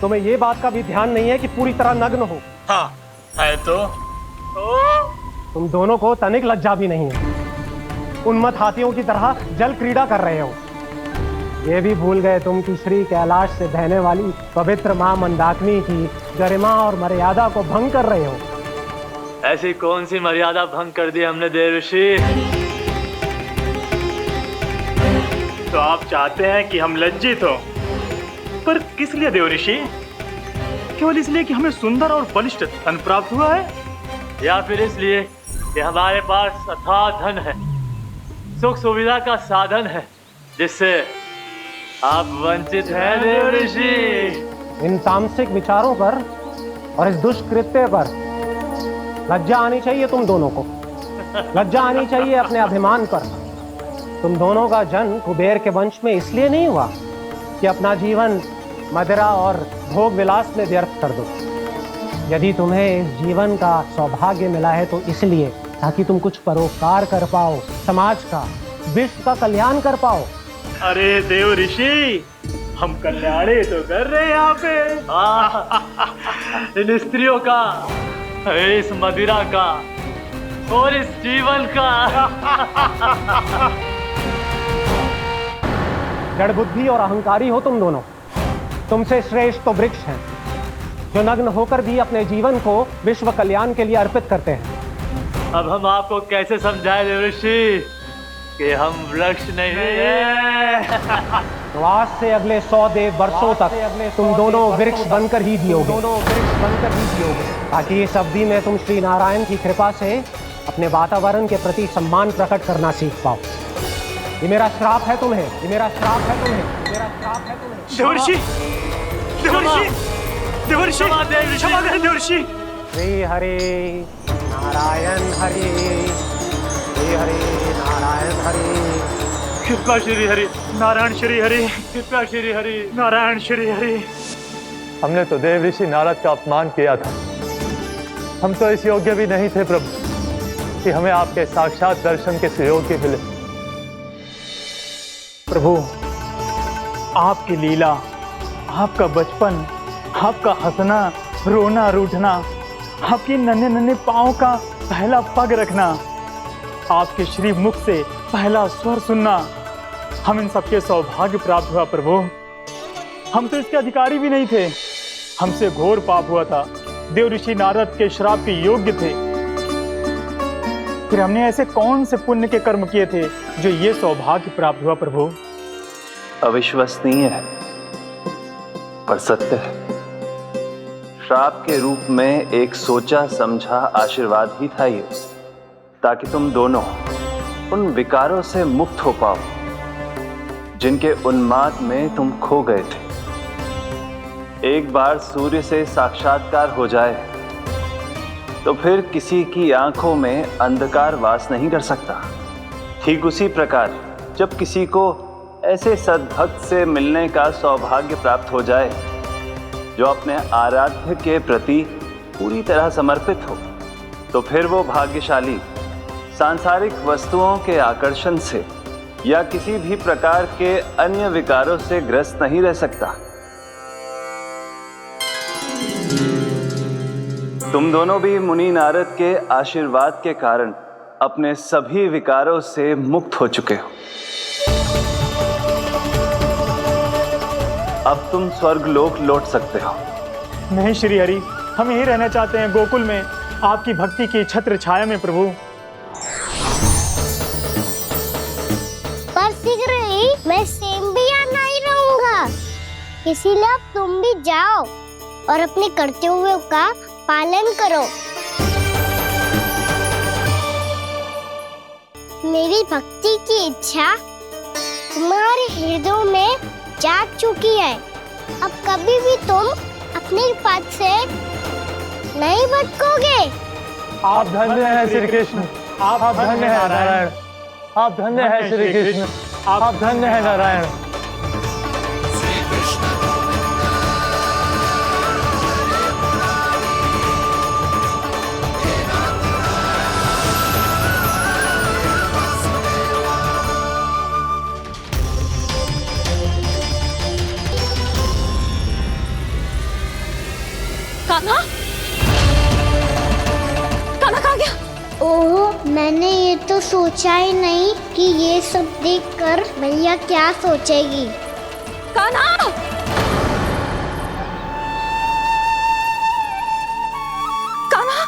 तुम्हें ये बात का भी ध्यान नहीं है कि पूरी तरह नग्न हो? हाँ है तो तुम दोनों को तनिक लज्जा भी नहीं है। उन्मत्त हाथियों की तरह जल क्रीड़ा कर रहे हो। ये भी भूल गए तुम कि श्री कैलाश से बहने वाली पवित्र मां मंदाकिनी की गरिमा और मर्यादा को भंग कर रहे हो। ऐसी कौन सी मर्यादा भंग कर दी हमने देवर्षि? तो आप चाहते हैं कि हम लज्जित हो, पर किस लिए देवर्षि? केवल इसलिए कि हमें सुंदर और बलिष्ठ धन प्राप्त हुआ है, या फिर इसलिए कि हमारे पास अथाह धन है, सुख सुविधा का साधन है, जिससे आप वंचित हैं देवर्षि? इन तामसिक विचारों पर और इस दुष्कृत्य पर लज्जा आनी चाहिए तुम दोनों को। लज्जा आनी चाहिए अपने अभिमान पर। तुम दोनों का जन्म कुबेर के वंश में इसलिए नहीं हुआ कि अपना जीवन मदिरा और भोग विलास में व्यर्थ कर दो। यदि तुम्हें इस जीवन का सौभाग्य मिला है तो इसलिए ताकि तुम कुछ परोपकार कर पाओ, समाज का, विश्व का कल्याण कर पाओ। अरे देव ऋषि, हम कल्याणी तो कर रहे हैं यहाँ पे। इन स्त्रियों का, इस मदिरा का और इस जीवन का। जड़ बुद्धि और अहंकारी हो तुम दोनों। तुमसे श्रेष्ठ तो वृक्ष हैं जो नग्न होकर भी अपने जीवन को विश्व कल्याण के लिए अर्पित करते हैं। अब हम आपको कैसे समझाएं देवर्षि कि हम वृक्ष नहीं हैं? तो आज से अगले 100 देव वर्षों तक तुम दोनों वृक्ष बनकर ही जियोगे, ताकि इस अवधि में तुम श्री नारायण की कृपा से अपने वातावरण के प्रति सम्मान प्रकट करना सीख पाओ। ये मेरा श्राप है तुम्हें, ये मेरा श्राप है तुम्हें, ये मेरा श्राप है तुम्हें। देवर्षि, देवर्षि, देवर्षि क्षमा दे देवर्षि। श्री हरि नारायण हरि, श्री हरि नारायण हरि, कृपा श्री हरि नारायण श्री हरि, कृपा श्री हरि नारायण श्री हरि। हमने तो देव ऋषि नारद का अपमान किया था। हम तो इस योग्य भी नहीं थे प्रभु कि हमें आपके साक्षात दर्शन के सुयोग्य मिले। प्रभु, आपकी लीला, आपका बचपन, आपका हंसना, रोना, रूठना, आपकी नन्हे नन्हे पाँव का पहला पग रखना, आपके श्री मुख से पहला स्वर सुनना, हम इन सबके सौभाग्य प्राप्त हुआ प्रभु। हम तो इसके अधिकारी भी नहीं थे। हमसे घोर पाप हुआ था, देव ऋषि नारद के श्राप के योग्य थे। फिर हमने ऐसे कौन से पुण्य के कर्म किए थे जो ये सौभाग्य प्राप्त हुआ प्रभु? अविश्वसनीय है पर सत्य है। श्राप के रूप में एक सोचा समझा आशीर्वाद ही था ये, ताकि तुम दोनों उन विकारों से मुक्त हो पाओ जिनके उन्माद में तुम खो गए थे। एक बार सूर्य से साक्षात्कार हो जाए तो फिर किसी की आंखों में अंधकार वास नहीं कर सकता। ठीक उसी प्रकार जब किसी को ऐसे सद्भक्त से मिलने का सौभाग्य प्राप्त हो जाए जो अपने आराध्य के प्रति पूरी तरह समर्पित हो, तो फिर वो भाग्यशाली सांसारिक वस्तुओं के आकर्षण से या किसी भी प्रकार के अन्य विकारों से ग्रस्त नहीं रह सकता। तुम दोनों भी मुनि नारद के आशीर्वाद के कारण अपने सभी विकारों से मुक्त हो चुके हो। अब तुम स्वर्गलोक लौट सकते हो। नहीं श्री हरि, हम यहीं रहना चाहते हैं, गोकुल में, आपकी भक्ति की छत्र छाया में प्रभु। पर शीघ्र ही मैं सेम्बिया नहीं रहूंगा, इसीलिए अब तुम भी जाओ और अपने कर्तव्यों का पालन करो। मेरी भक्ति की इच्छा तुम्हारे हृदय में जाग चुकी है। अब कभी भी तुम अपने पद से नहीं भटकोगे। आप धन्य हैं श्री कृष्ण, आप धन्य हैं नारायण, आप धन्य हैं श्री कृष्ण, आप धन्य हैं नारायण। कान्हा, कान्हा कहाँ गया? ओह, मैंने ये तो सोचा ही नहीं कि ये सब देखकर भैया क्या सोचेगी। कान्हा! कान्हा!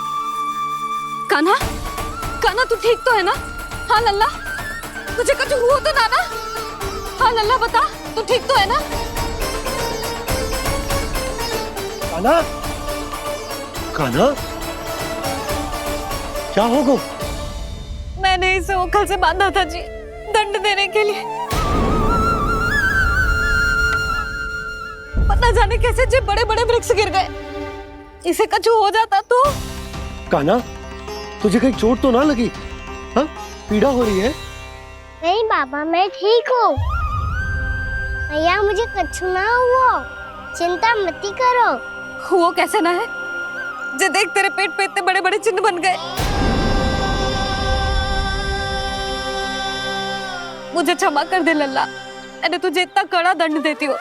कान्हा! कान्हा तू ठीक तो है ना? हाँ लल्ला, तुझे कुछ हुआ तो ना? हाँ लल्ला बता, तू ठीक तो है ना? कान्हा, कान्हा, क्या होगा? मैंने इसे ओखल से बांधा था जी, दंड देने के लिए। पता जाने कैसे जो बड़े बड़े वृक्ष गिर गए। इसे कुछ हो जाता तो? कान्हा, तुझे कहीं चोट तो ना लगी? हाँ, पीड़ा हो रही है? नहीं बाबा, मैं ठीक हूँ। भैया मुझे कुछ ना हुआ, चिंता मत करो। वो कैसे ना है? जे देख तेरे पेट पे इतने बड़े बड़े चिन्ह बन गए। मुझे क्षमा कर दे लल्ला, मैंने तुझे इतना कड़ा दंड देती हूँ।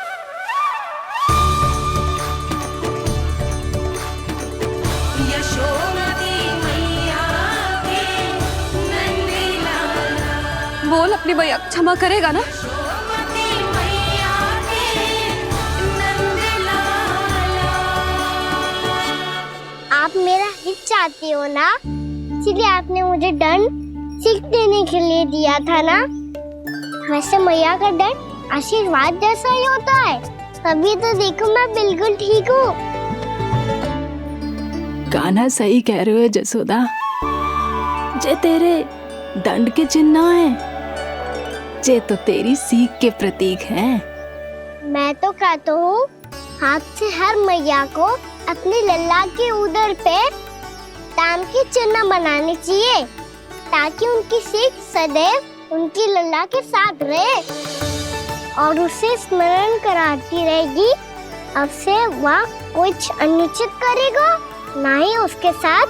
बोल अपनी भैया क्षमा करेगा ना? आप मेरा हित चाहते हो ना, इसलिए आपने मुझे दंड सीख देने के लिए दिया था ना। वैसे मैया का दंड आशीर्वाद जैसा ही होता है, तभी तो देखो मैं बिल्कुल ठीक हूँ। कान्हा सही कह रहे हो जसोदा, जे तेरे दंड के चिन्ह ना है, जे तो तेरी सीख के प्रतीक हैं। मैं तो कहता हूँ हाथ से हर मैया को अपनी लल्ला के उदर पे ताम की चिन्ह बनानी चाहिए, ताकि उनकी सीख सदैव उनकी लल्ला के साथ रहे और उसे स्मरण कराती रहेगी। अब से वह कुछ अनुचित करेगा, ना ही उसके साथ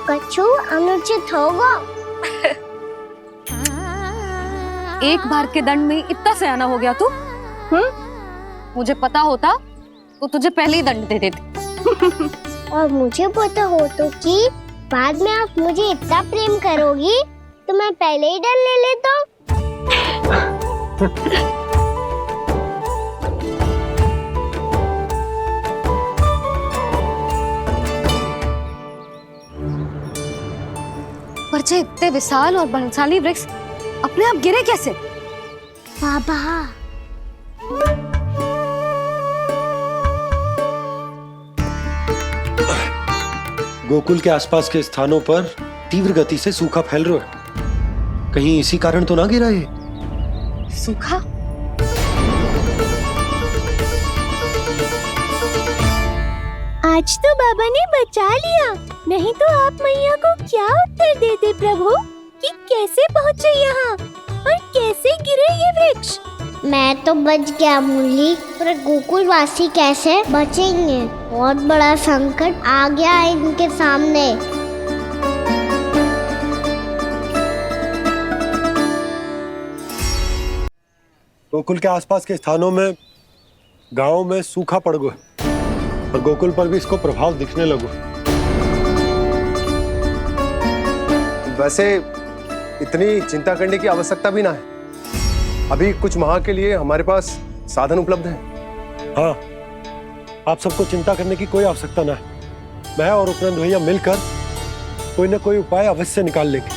कछु अनुचित होगा। एक बार के दंड में इतना सयाना हो गया तू? मुझे पता होता तो तुझे पहले ही दंड दे देती। और मुझे पता हो तो कि बाद में आप मुझे इतना प्रेम करोगी तो मैं पहले ही दंड ले लेता हूँ। परचे इतने विशाल और बलशाली वृक्ष अपने आप गिरे कैसे? बाबा, गोकुल के आसपास के स्थानों पर तीव्र गति से सूखा फैल रहा है। कहीं इसी कारण तो ना गिरा ये? सूखा? आज तो बाबा ने बचा लिया, नहीं तो आप मैया को क्या उत्तर देते प्रभु कि कैसे पहुँचे यहाँ और कैसे गिरे ये वृक्ष? मैं तो बच गया मूली, पर गोकुल वासी कैसे बचेंगे? बहुत बड़ा संकट आ गया है इनके सामने। गोकुल के आसपास के स्थानों में, गांवों में सूखा पड़ गया और गोकुल पर भी इसको प्रभाव दिखने लगो। वैसे इतनी चिंता करने की आवश्यकता भी ना है। अभी कुछ माह के लिए हमारे पास साधन उपलब्ध है। हाँ, आप सबको चिंता करने की कोई आवश्यकता ना है। मैं और उपनंद भैया मिलकर कोई ना कोई उपाय अवश्य निकाल लेंगे।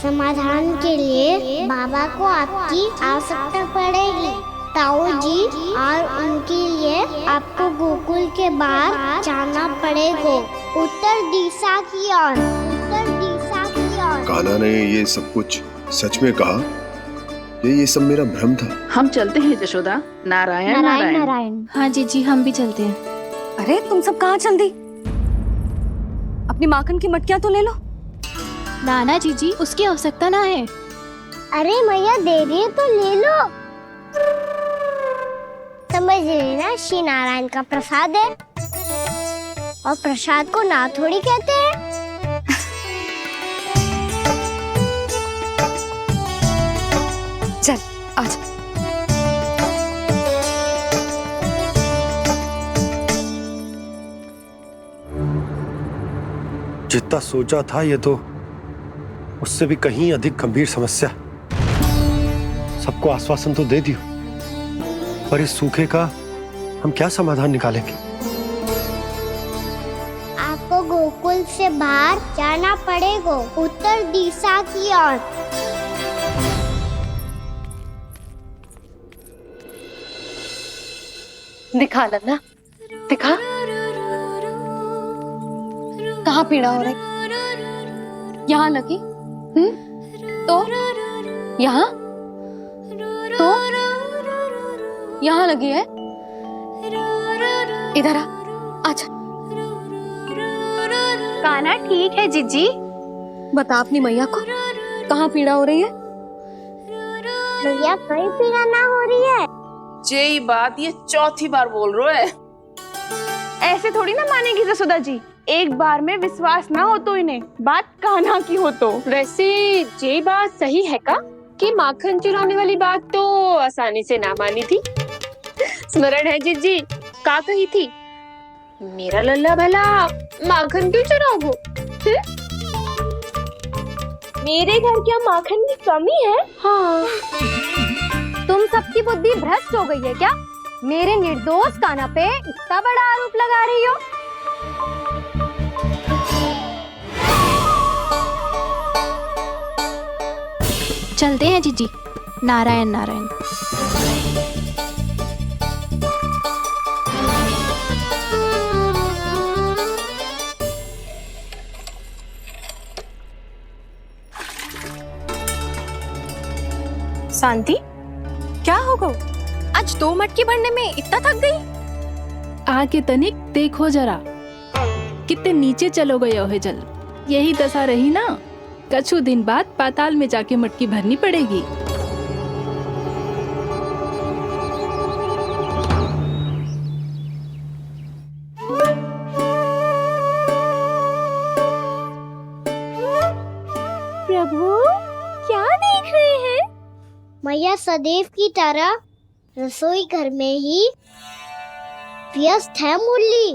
समाधान के लिए बाबा को आपकी आवश्यकता पड़ेगी। ताऊ जी और उनके लिए आपको गोकुल के बाहर जाना पड़ेगा, उत्तर दिशा की ओर। उत्तर दिशा की ओर। कान्हा ने ये सब कुछ सच में कहा? ये सब मेरा भ्रम था। हम चलते हैं जशोदा। नारायण नारायण नारायण। हाँ जीजी, हम भी चलते हैं। अरे तुम सब कहाँ चल दी? अपनी माखन की मटकियाँ तो ले लो। नाना जीजी, उसकी आवश्यकता ना है। अरे मैया दे रही है तो ले लो। समझ लेना, श्री नारायण का प्रसाद है और प्रसाद को ना थोड़ी कहते हैं। चल आजा। जितना सोचा था ये तो उससे भी कहीं अधिक गंभीर समस्या। सबको आश्वासन तो दे दियो, पर इस सूखे का हम क्या समाधान निकालेंगे? आपको गोकुल से बाहर जाना पड़ेगा, उत्तर दिशा की ओर। दिखा लल्ला, दिखा। कहाँ पीड़ा हो रही? यहाँ लगी? तो यहाँ? तो यहाँ लगी है? इधर आ, आजा। कान्हा ठीक है जीजी। बता अपनी मैया को कहाँ पीड़ा हो रही है? मैया कहीं पीड़ा ना हो रही है। ये बात ये चौथी बार बोल रहे है। ऐसे थोड़ी ना मानेगी जसोदा जी। एक बार में विश्वास ना हो तो इन्हें, बात कान्हा की हो तो। वैसे ये बात सही है का कि माखन चुराने वाली बात तो आसानी से ना मानी थी। स्मरण है जीजी का कही थी, मेरा लल्ला भला माखन क्यों चुराओगो? मेरे घर क्या माखन की कमी है? हाँ, तुम सबकी बुद्धि भ्रष्ट हो गई है क्या? मेरे निर्दोष कान्हा पे इतना बड़ा आरोप लगा रही हो? चलते हैं जीजी। नारायण नारायण। शांति, क्या होगा? आज 2 मटकी भरने में इतना थक गई? आके तनिक देखो जरा, कितने नीचे चलो गए हो जल। यही दशा रही ना, कछु दिन बाद पाताल में जाके मटकी भरनी पड़ेगी। प्रभु क्या देख रहे हैं? मैया सदैव की तरह रसोई घर में ही व्यस्त है मुरली।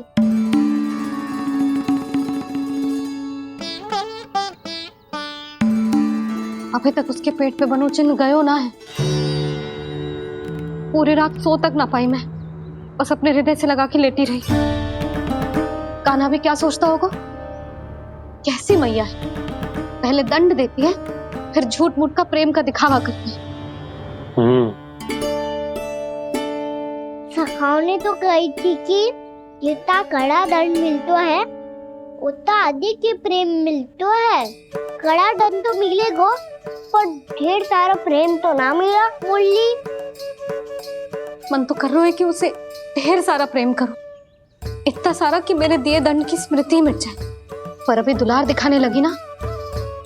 अभी तक उसके पेट पे बनो चिन्ह गयो ना है। पूरी रात सो तक ना पाई मैं, बस अपने हृदय से लगा के लेटी रही। कान्हा भी क्या सोचता होगा, कैसी मैया है, पहले दंड देती है फिर झूठ मूठ का प्रेम का दिखावा करती है। सखाओ ने तो कही थी कि जितना कड़ा दंड मिलता है उतना अधिक ही प्रेम मिलता है। कड़ा दंड तो मिलेगा पर ढेर सारा प्रेम तो ना मिला मुरली। मन तो कर रहा है कि उसे ढेर सारा प्रेम करो, इतना सारा कि मेरे दिए दंड की स्मृति मिट जाए। पर अभी दुलार दिखाने लगी ना,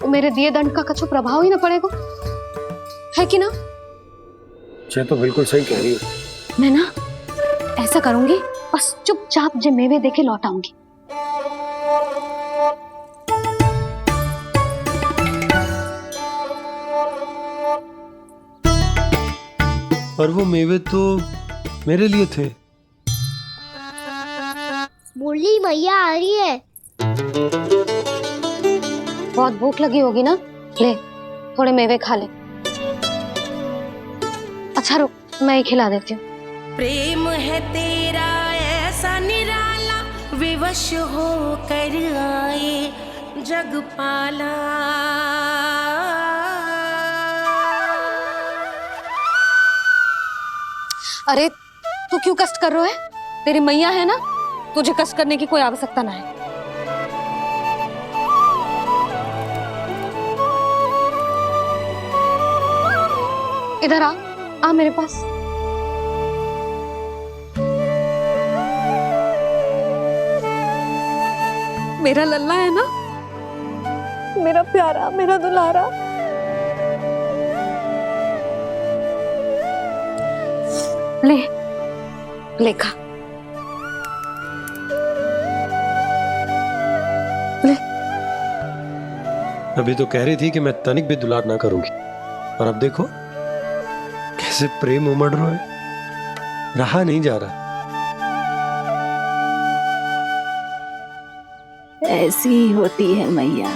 वो मेरे दिए दंड का कछु प्रभाव ही ना पड़ेगा, है कि ना? ये तो बिल्कुल सही कह रही हो। मैं ना ऐसा करूंगी, बस चुपचाप जे मेवे देके लौट आऊंगी। पर वो मेवे तो मेरे लिए थे। मुरली मैया आ रही है। बहुत भूख लगी होगी ना, ले थोड़े मेवे खा ले। अच्छा रुक, मैं ही खिला देती हूँ। प्रेम है तेरा ऐसा निराला, विवश हो कर आए जग पाला। अरे तू क्यों कष्ट कर रहा है? तेरी मैया है ना, तुझे कष्ट करने की कोई आवश्यकता ना है। इधर आ मेरे पास। मेरा लल्ला है ना, मेरा प्यारा, मेरा दुलारा। ले ले खा, ले। अभी तो कह रही थी कि मैं तनिक भी दुलार ना करूंगी, और अब देखो कैसे प्रेम उमड़ रहा है, रहा नहीं जा रहा। ऐसी ही होती है मैया,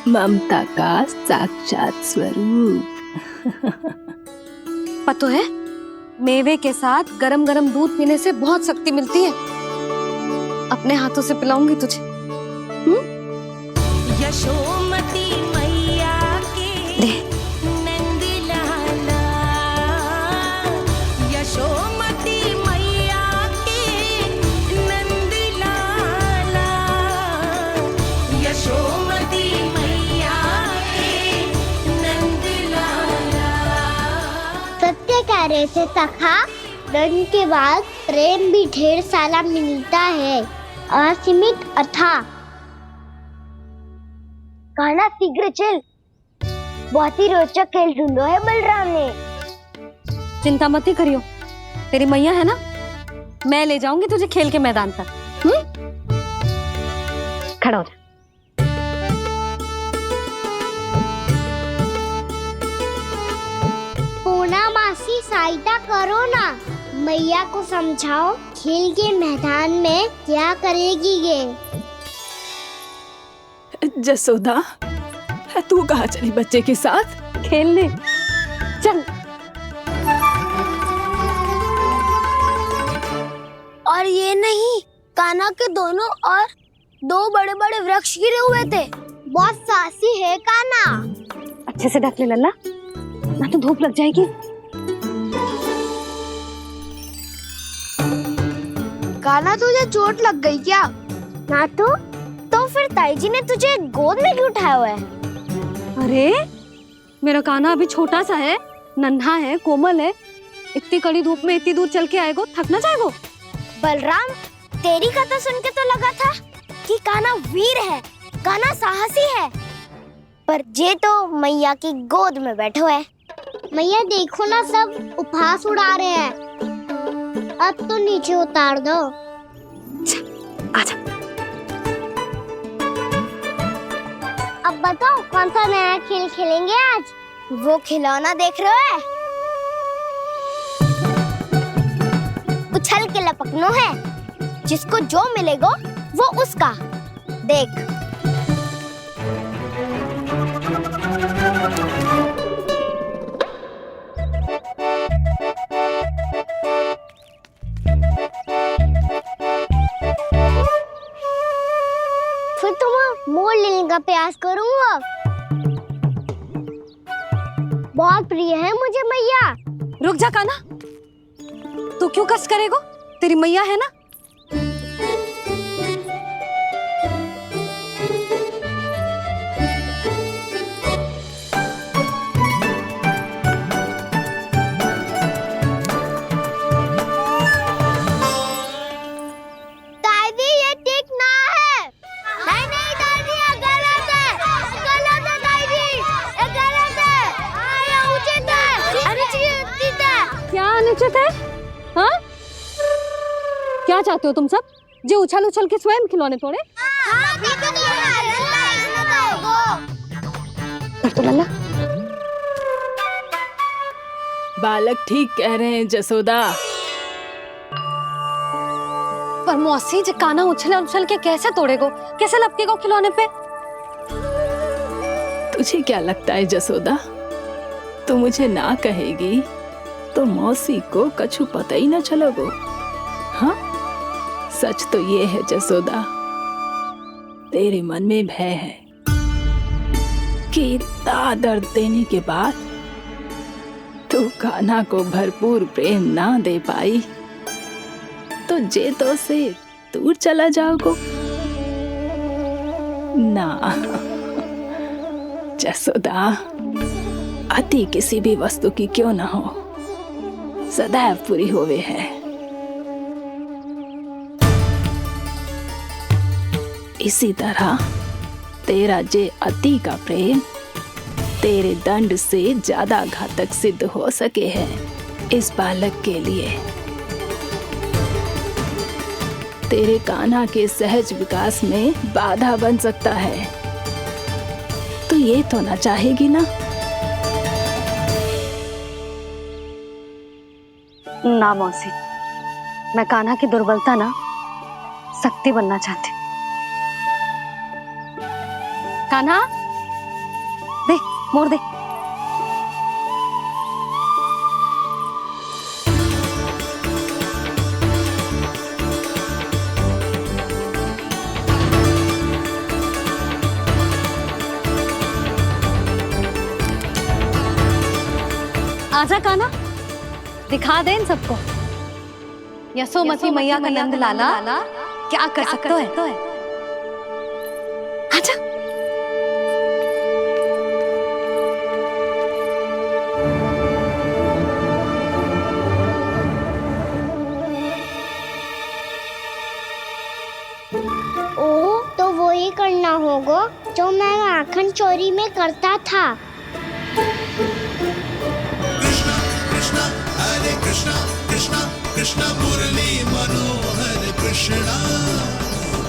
ममता का साक्षात स्वरूप। पता है, मेवे के साथ गरम गरम दूध पीने से बहुत शक्ति मिलती है। अपने हाथों से पिलाऊंगी तुझे। यशोमती मैया के नंद लाला, यशोमती मैया के नंद लाला, यशोमती मैया के नंद लाला। सत्य कह रहे थे सखा, दंड के बाद प्रेम भी ढेर सारा मिलता है, असीमित अथाह। कान्हा शीघ्र चल, बहुत ही रोचक खेल ढूंढो है बलराम ने। चिंता मत ही करियो, तेरी मैया है ना, मैं ले जाऊंगी तुझे खेल के मैदान तक। खड़ा हो जा। पूना मासी सहायता करो ना, मैया को समझाओ खेल के मैदान में क्या करेगी ये। जसोदा, तू कहाँ चली बच्चे के साथ खेलने? चल। और ये नहीं, कान्हा के दोनों और 2 बड़े बड़े वृक्ष गिरे हुए थे। बहुत साहसी है कान्हा। अच्छे से ढक ले लल्ला, ना तो धूप लग जाएगी। कान्हा तुझे चोट लग गई क्या? ना तो फिर ताई जी ने तुझे गोद में क्यों उठाया हुआ है? अरे मेरा कान्हा अभी छोटा सा है, नन्हा है, कोमल है, इतनी कड़ी धूप में इतनी दूर चल के आएगो, थक ना जाएगो? बलराम, तेरी कथा सुन के तो लगा था कि कान्हा वीर है, कान्हा साहसी है, पर जे तो मैया की गोद में बैठो है। मैया देखो ना, सब उपहास उड़ा रहे हैं। अब तो नीचे उतार दो। आजा। अब बताओ कौन सा नया खेल खेलेंगे आज? वो खिलौना देख रहे हो? उछल के लपकनो है, जिसको जो मिलेगा वो उसका। देख। फिर तुम मोड़ लेने का प्रयास करूंगा। बहुत प्रिय है मुझे मैया। रुक जा कान्हा, तू क्यों कष्ट करेगो? तेरी मैया है ना। दादी ये ठीक ना है। नहीं नहीं दादी, ये गलत है। गलत है दादी, ये गलत है। ये उचित है, अनुचित है। क्या अनुचित है? हाँ? क्या चाहते हो तुम सब? जो उछल उछल के स्वयं खिलौने तोड़े? तो लल्ला, बालक ठीक कह रहे हैं जसोदा। पर मौसी, जो कान्हा उछल उछल के कैसे तोड़ेगो, कैसे लपकेगो खिलौने पे? तुझे क्या लगता है जसोदा, तू मुझे ना कहेगी तो मौसी को कछु पता ही न चलोगो? हाँ, सच तो ये है जसोदा, तेरे मन में भय है कि इतना दर्द देने के बाद तू कान्हा को भरपूर प्रेम ना दे पाई तो जे तो से दूर चला जाओगो ना। जसोदा, अति किसी भी वस्तु की क्यों ना हो, सदैव पूरी होवे है। इसी तरह तेरा जे अति का प्रेम तेरे दंड से ज्यादा घातक सिद्ध हो सके है इस बालक के लिए। तेरे कान्हा के सहज विकास में बाधा बन सकता है। तो ये तो ना चाहेगी ना? ना मौसी, मैं कान्हा की दुर्बलता ना शक्ति बनना चाहती। कान्हा, दे, मोड़ दे। आजा कान्हा, दिखा दे इन सबको यशोमती मैया का नंद लाला क्या कर सकता है। आजा। ओ, तो वो ही करना होगा जो मैं माखन चोरी में करता था। हरे कृष्णा कृष्णा कृष्णा मुरली मनोहर कृष्णा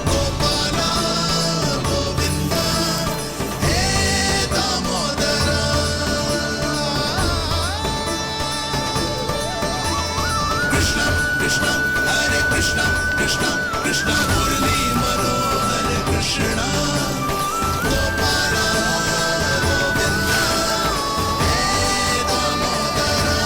गोपाला गोविंदा हे दामोदरा। कृष्णा कृष्णा हरे कृष्णा कृष्णा कृष्णा मुरली मनोहर कृष्णा गोपाला गोविंदा हे दामोदरा।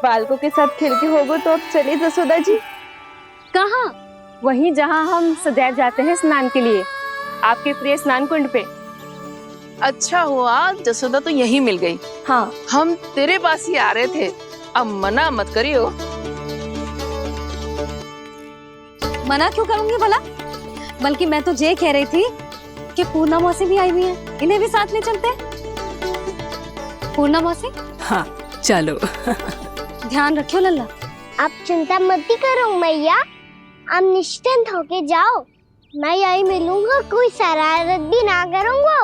बालकों के साथ खेल के होगो तो अब चले जसोदा जी। कहाँ? वहीं जहाँ हम सदैव जाते हैं स्नान के लिए, आपके प्रिय स्नान कुंड पे। अच्छा हुआ जसोदा तो यहीं मिल गई। हाँ, हम तेरे पास ही आ रहे थे, अब मना मत करियो। मना क्यों करूंगी भला? बल्कि मैं तो ये कह रही थी कि पूर्णा मौसी भी आई हुई है, इन्हें भी साथ ले चलते। पूर्णा मौसी, हाँ चलो। ध्यान रखियो लल्ला। आप चिंता मत करो मैया, आप निश्चिंत होके जाओ, मैं यही मिलूंगा, कोई शरारत भी ना करूंगा।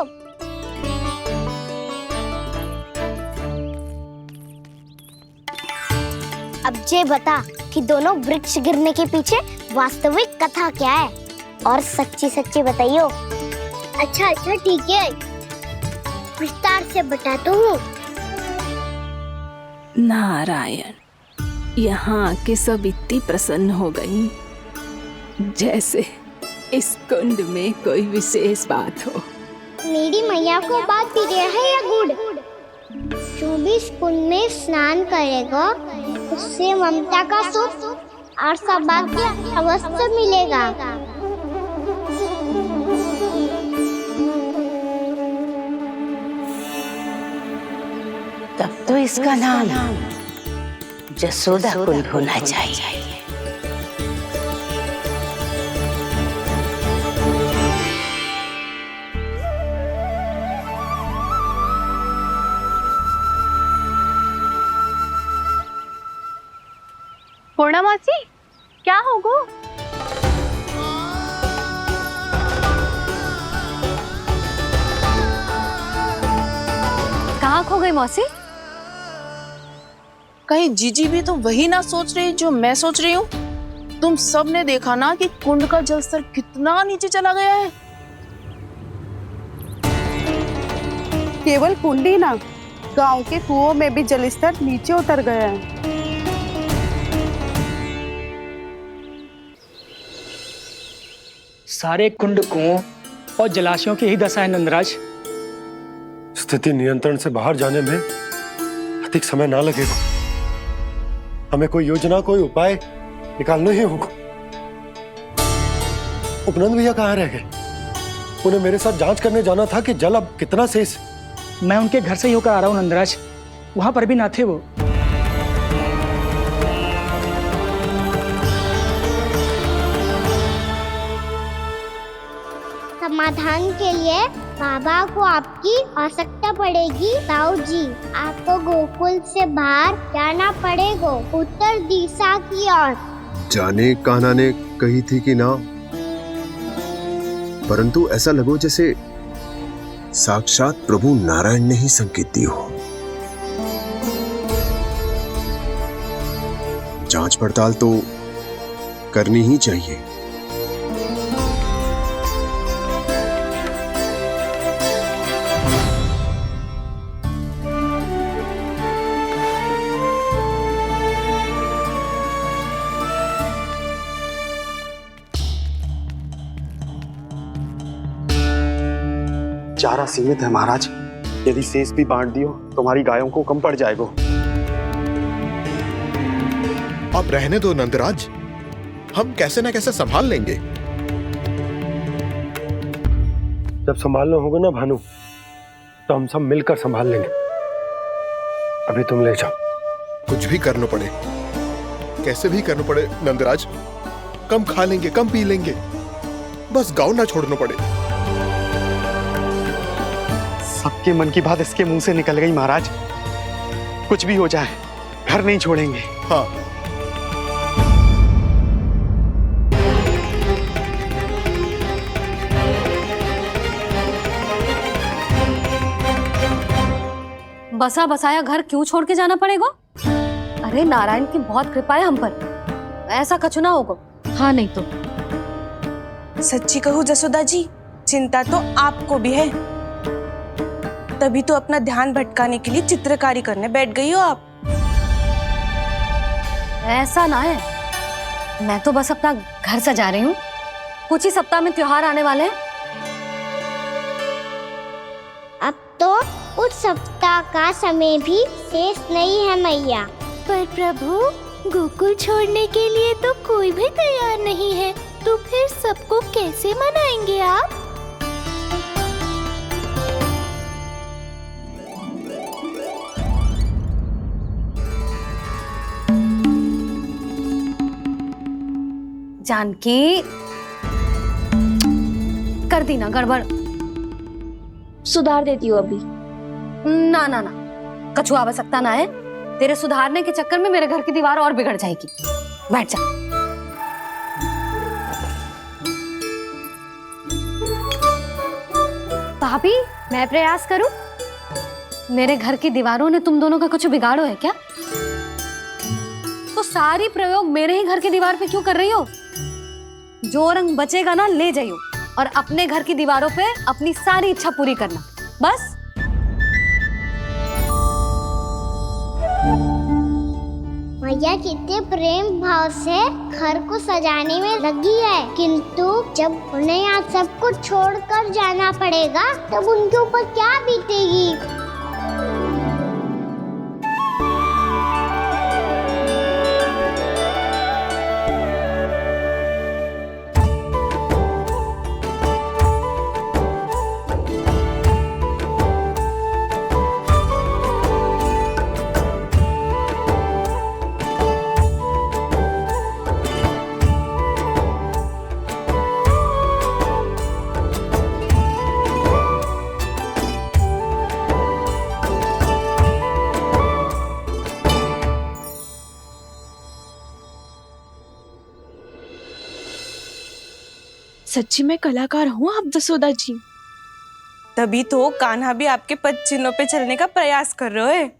अब ये बता कि दोनों वृक्ष गिरने के पीछे वास्तविक कथा क्या है, और सच्ची सच्ची बताइयो। अच्छा अच्छा ठीक है, विस्तार से बताता हूँ। नारायण, यहाँ के सब इतनी प्रसन्न हो गई जैसे इस कुंड में कोई विशेष बात हो। मेरी मैया को बात प्रिय है या गुड़? जो भी इस कुंड में स्नान करेगा उससे ममता का सुख और सौभाग्य अवश्य मिलेगा। तब तो इसका नाम जसोदा कुंड होना चाहिए। पूर्णा मौसी, क्या होगो? कहाँ खो गई मौसी? कहीं जीजी भी तो वही ना सोच रही जो मैं सोच रही हूँ? तुम सब ने देखा ना कि कुंड का जलस्तर कितना नीचे चला गया है। केवल कुंड ही ना, गांव के कुओं में भी जलस्तर नीचे उतर गया है। सारे कुंड, कुओं और जलाशयों की ही दशा है नंदराज। स्थिति नियंत्रण से बाहर जाने में अधिक समय ना लगेगा। हमें कोई योजना, कोई उपाय निकालना ही होगा। उपनंद भैया कहाँ रह गए? उन्हें मेरे साथ जांच करने जाना था कि जल अब कितना शेष। मैं उनके घर से ही होकर आ रहा हूँ नंदराज, वहां पर भी ना थे वो। समाधान के लिए बाबा को आपकी आवश्यकता पड़ेगी। ताऊ जी, आपको गोकुल से बाहर जाना पड़ेगा, उत्तर दिशा की ओर। जाने कान्हा ने कही थी कि ना, परंतु ऐसा लगो जैसे साक्षात प्रभु नारायण ने ही संकेत दी हो। जांच पड़ताल तो करनी ही चाहिए। चारा सीमित है महाराज, यदि शेष भी बांट दियो तो हमारी गायों को कम पड़ जाएगा। अब रहने दो नंदराज, हम कैसे न कैसे संभाल लेंगे। जब संभालना होगा ना भानु, तो हम सब मिलकर संभाल लेंगे। अभी तुम ले जाओ। कुछ भी करना पड़े, कैसे भी करना पड़े नंदराज, कम खा लेंगे, कम पी लेंगे, बस गांव ना छोड़ना पड़े। सबके मन की बात इसके मुंह से निकल गई महाराज। कुछ भी हो जाए, घर नहीं छोड़ेंगे। हाँ, बसा बसाया घर क्यों छोड़ के जाना पड़ेगा? अरे नारायण की बहुत कृपा है हम पर, ऐसा कछु ना होगा। हाँ नहीं तो सच्ची कहूँ जसोदा जी, चिंता तो आपको भी है, तभी तो अपना ध्यान भटकाने के लिए चित्रकारी करने बैठ गई हो आप। ऐसा ना है, मैं तो बस अपना घर सजा रही हूँ। कुछ ही सप्ताह में त्योहार आने वाले हैं। अब तो उस सप्ताह का समय भी शेष नहीं है मैया। पर प्रभु, गोकुल छोड़ने के लिए तो कोई भी तैयार नहीं है, तो फिर सबको कैसे मनाएंगे आप? जानकी, कर दी ना गड़बड़। सुधार देती हूँ अभी। ना ना ना, कछु आवश्यकता ना है। तेरे सुधारने के चक्कर में मेरे घर की दीवार और बिगड़ जाएगी। बैठ जा। भाभी, मैं प्रयास करूं? मेरे घर की दीवारों ने तुम दोनों का कुछ बिगाड़ो है क्या? तो सारी प्रयोग मेरे ही घर की दीवार पे क्यों कर रही हो? जो रंग बचेगा ना ले जाइयो और अपने घर की दीवारों पे अपनी सारी इच्छा पूरी करना, बस। मैया कितने प्रेम भाव से घर को सजाने में लगी है, किंतु जब उन्हें यहाँ सब कुछ छोड़कर जाना पड़ेगा तब उनके ऊपर क्या बीतेगी? सच्ची में कलाकार हूँ आप जसोदा जी। तभी तो कान्हा भी आपके पद चिन्हों पे चलने का प्रयास कर रहे हैं।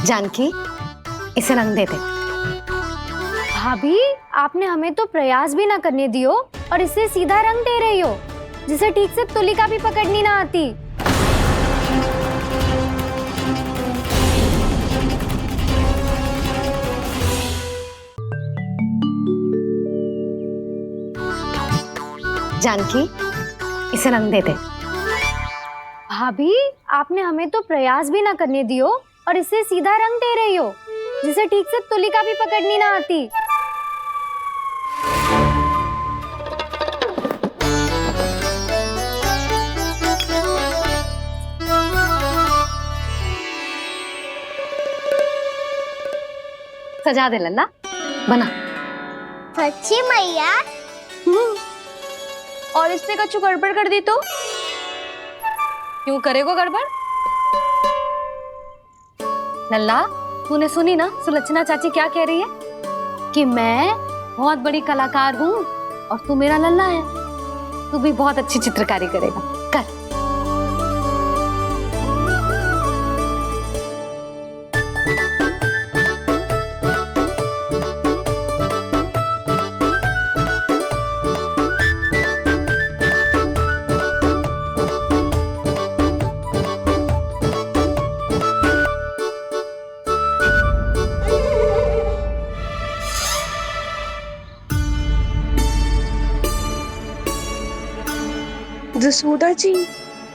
जानकी, इसे रंग दे दे। भाभी, आपने हमें तो प्रयास भी ना करने दियो और इसे सीधा रंग दे रही हो, जिसे ठीक से तुलिका भी पकड़नी ना आती। जानकी, इसे रंग दे दे। भाभी, आपने हमें तो प्रयास भी ना करने दियो और इसे सीधा रंग दे रही हो, जिसे ठीक से तुलिका भी पकड़नी ना आती। सजा दे लल्ला, बना। सच्ची मैया? और इसने कछु गड़बड़ कर दी तो? क्यों करेगो गड़बड़? लल्ला, तूने सुनी ना सुलक्षणा चाची क्या कह रही है? कि मैं बहुत बड़ी कलाकार हूँ और तू मेरा लल्ला है। तू भी बहुत अच्छी चित्रकारी करेगा, कर। जसोदा जी,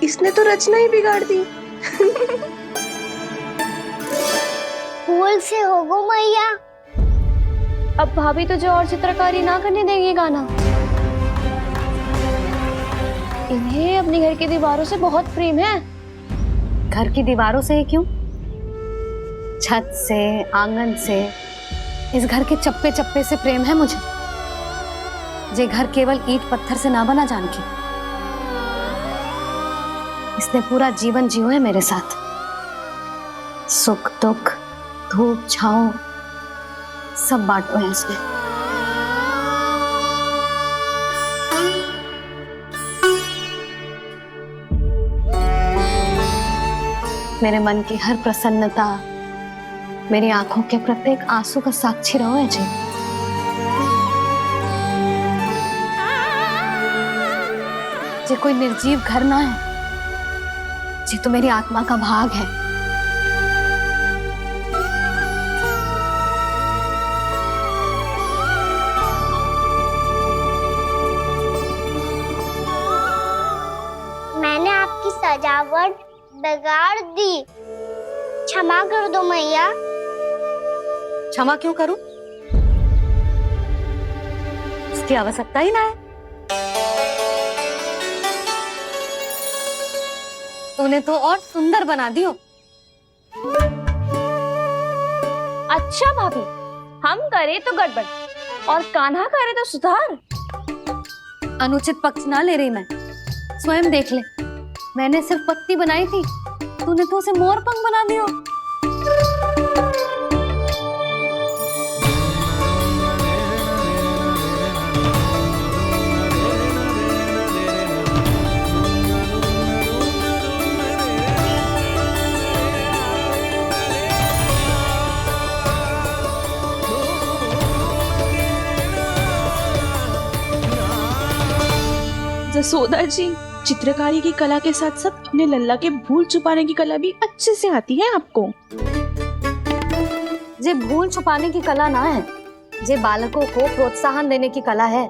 इसने तो रचना ही बिगाड़ दी। फूल से होगो मैया। अब भाभी तुझे और चित्रकारी ना करने देंगी गाना। इन्हें अपने घर की दीवारों से बहुत प्रेम है। घर की दीवारों से क्यों? छत से, आंगन से, इस घर के चप्पे चप्पे से प्रेम है मुझे। ये घर केवल ईंट पत्थर से ना बना जानकी। इसने पूरा जीवन जियो है मेरे साथ। सुख दुख, धूप छांव सब बांटो है इसने। मेरे मन की हर प्रसन्नता, मेरी आंखों के प्रत्येक आंसू का साक्षी रहो है जी। ये कोई निर्जीव घर ना है, ये तो मेरी आत्मा का भाग है। मैंने आपकी सजावट बिगाड़ दी। क्षमा कर दो मैया। क्षमा क्यों करूं? इसकी आवश्यकता ही ना है। तूने तो और सुंदर बना दियो। अच्छा भाभी, हम करे तो गड़बड़ और कान्हा करे तो सुधार। अनुचित पक्ष ना ले रही मैं, स्वयं देख ले। मैंने सिर्फ पत्ती बनाई थी, तूने तो उसे मोर पंख बना दियो। जसोदा जी, चित्रकारी की कला के साथ साथ अपने लल्ला के भूल छुपाने की कला भी अच्छे से आती है आपको। जे भूल छुपाने की कला ना है, जे बालकों को प्रोत्साहन देने की कला है।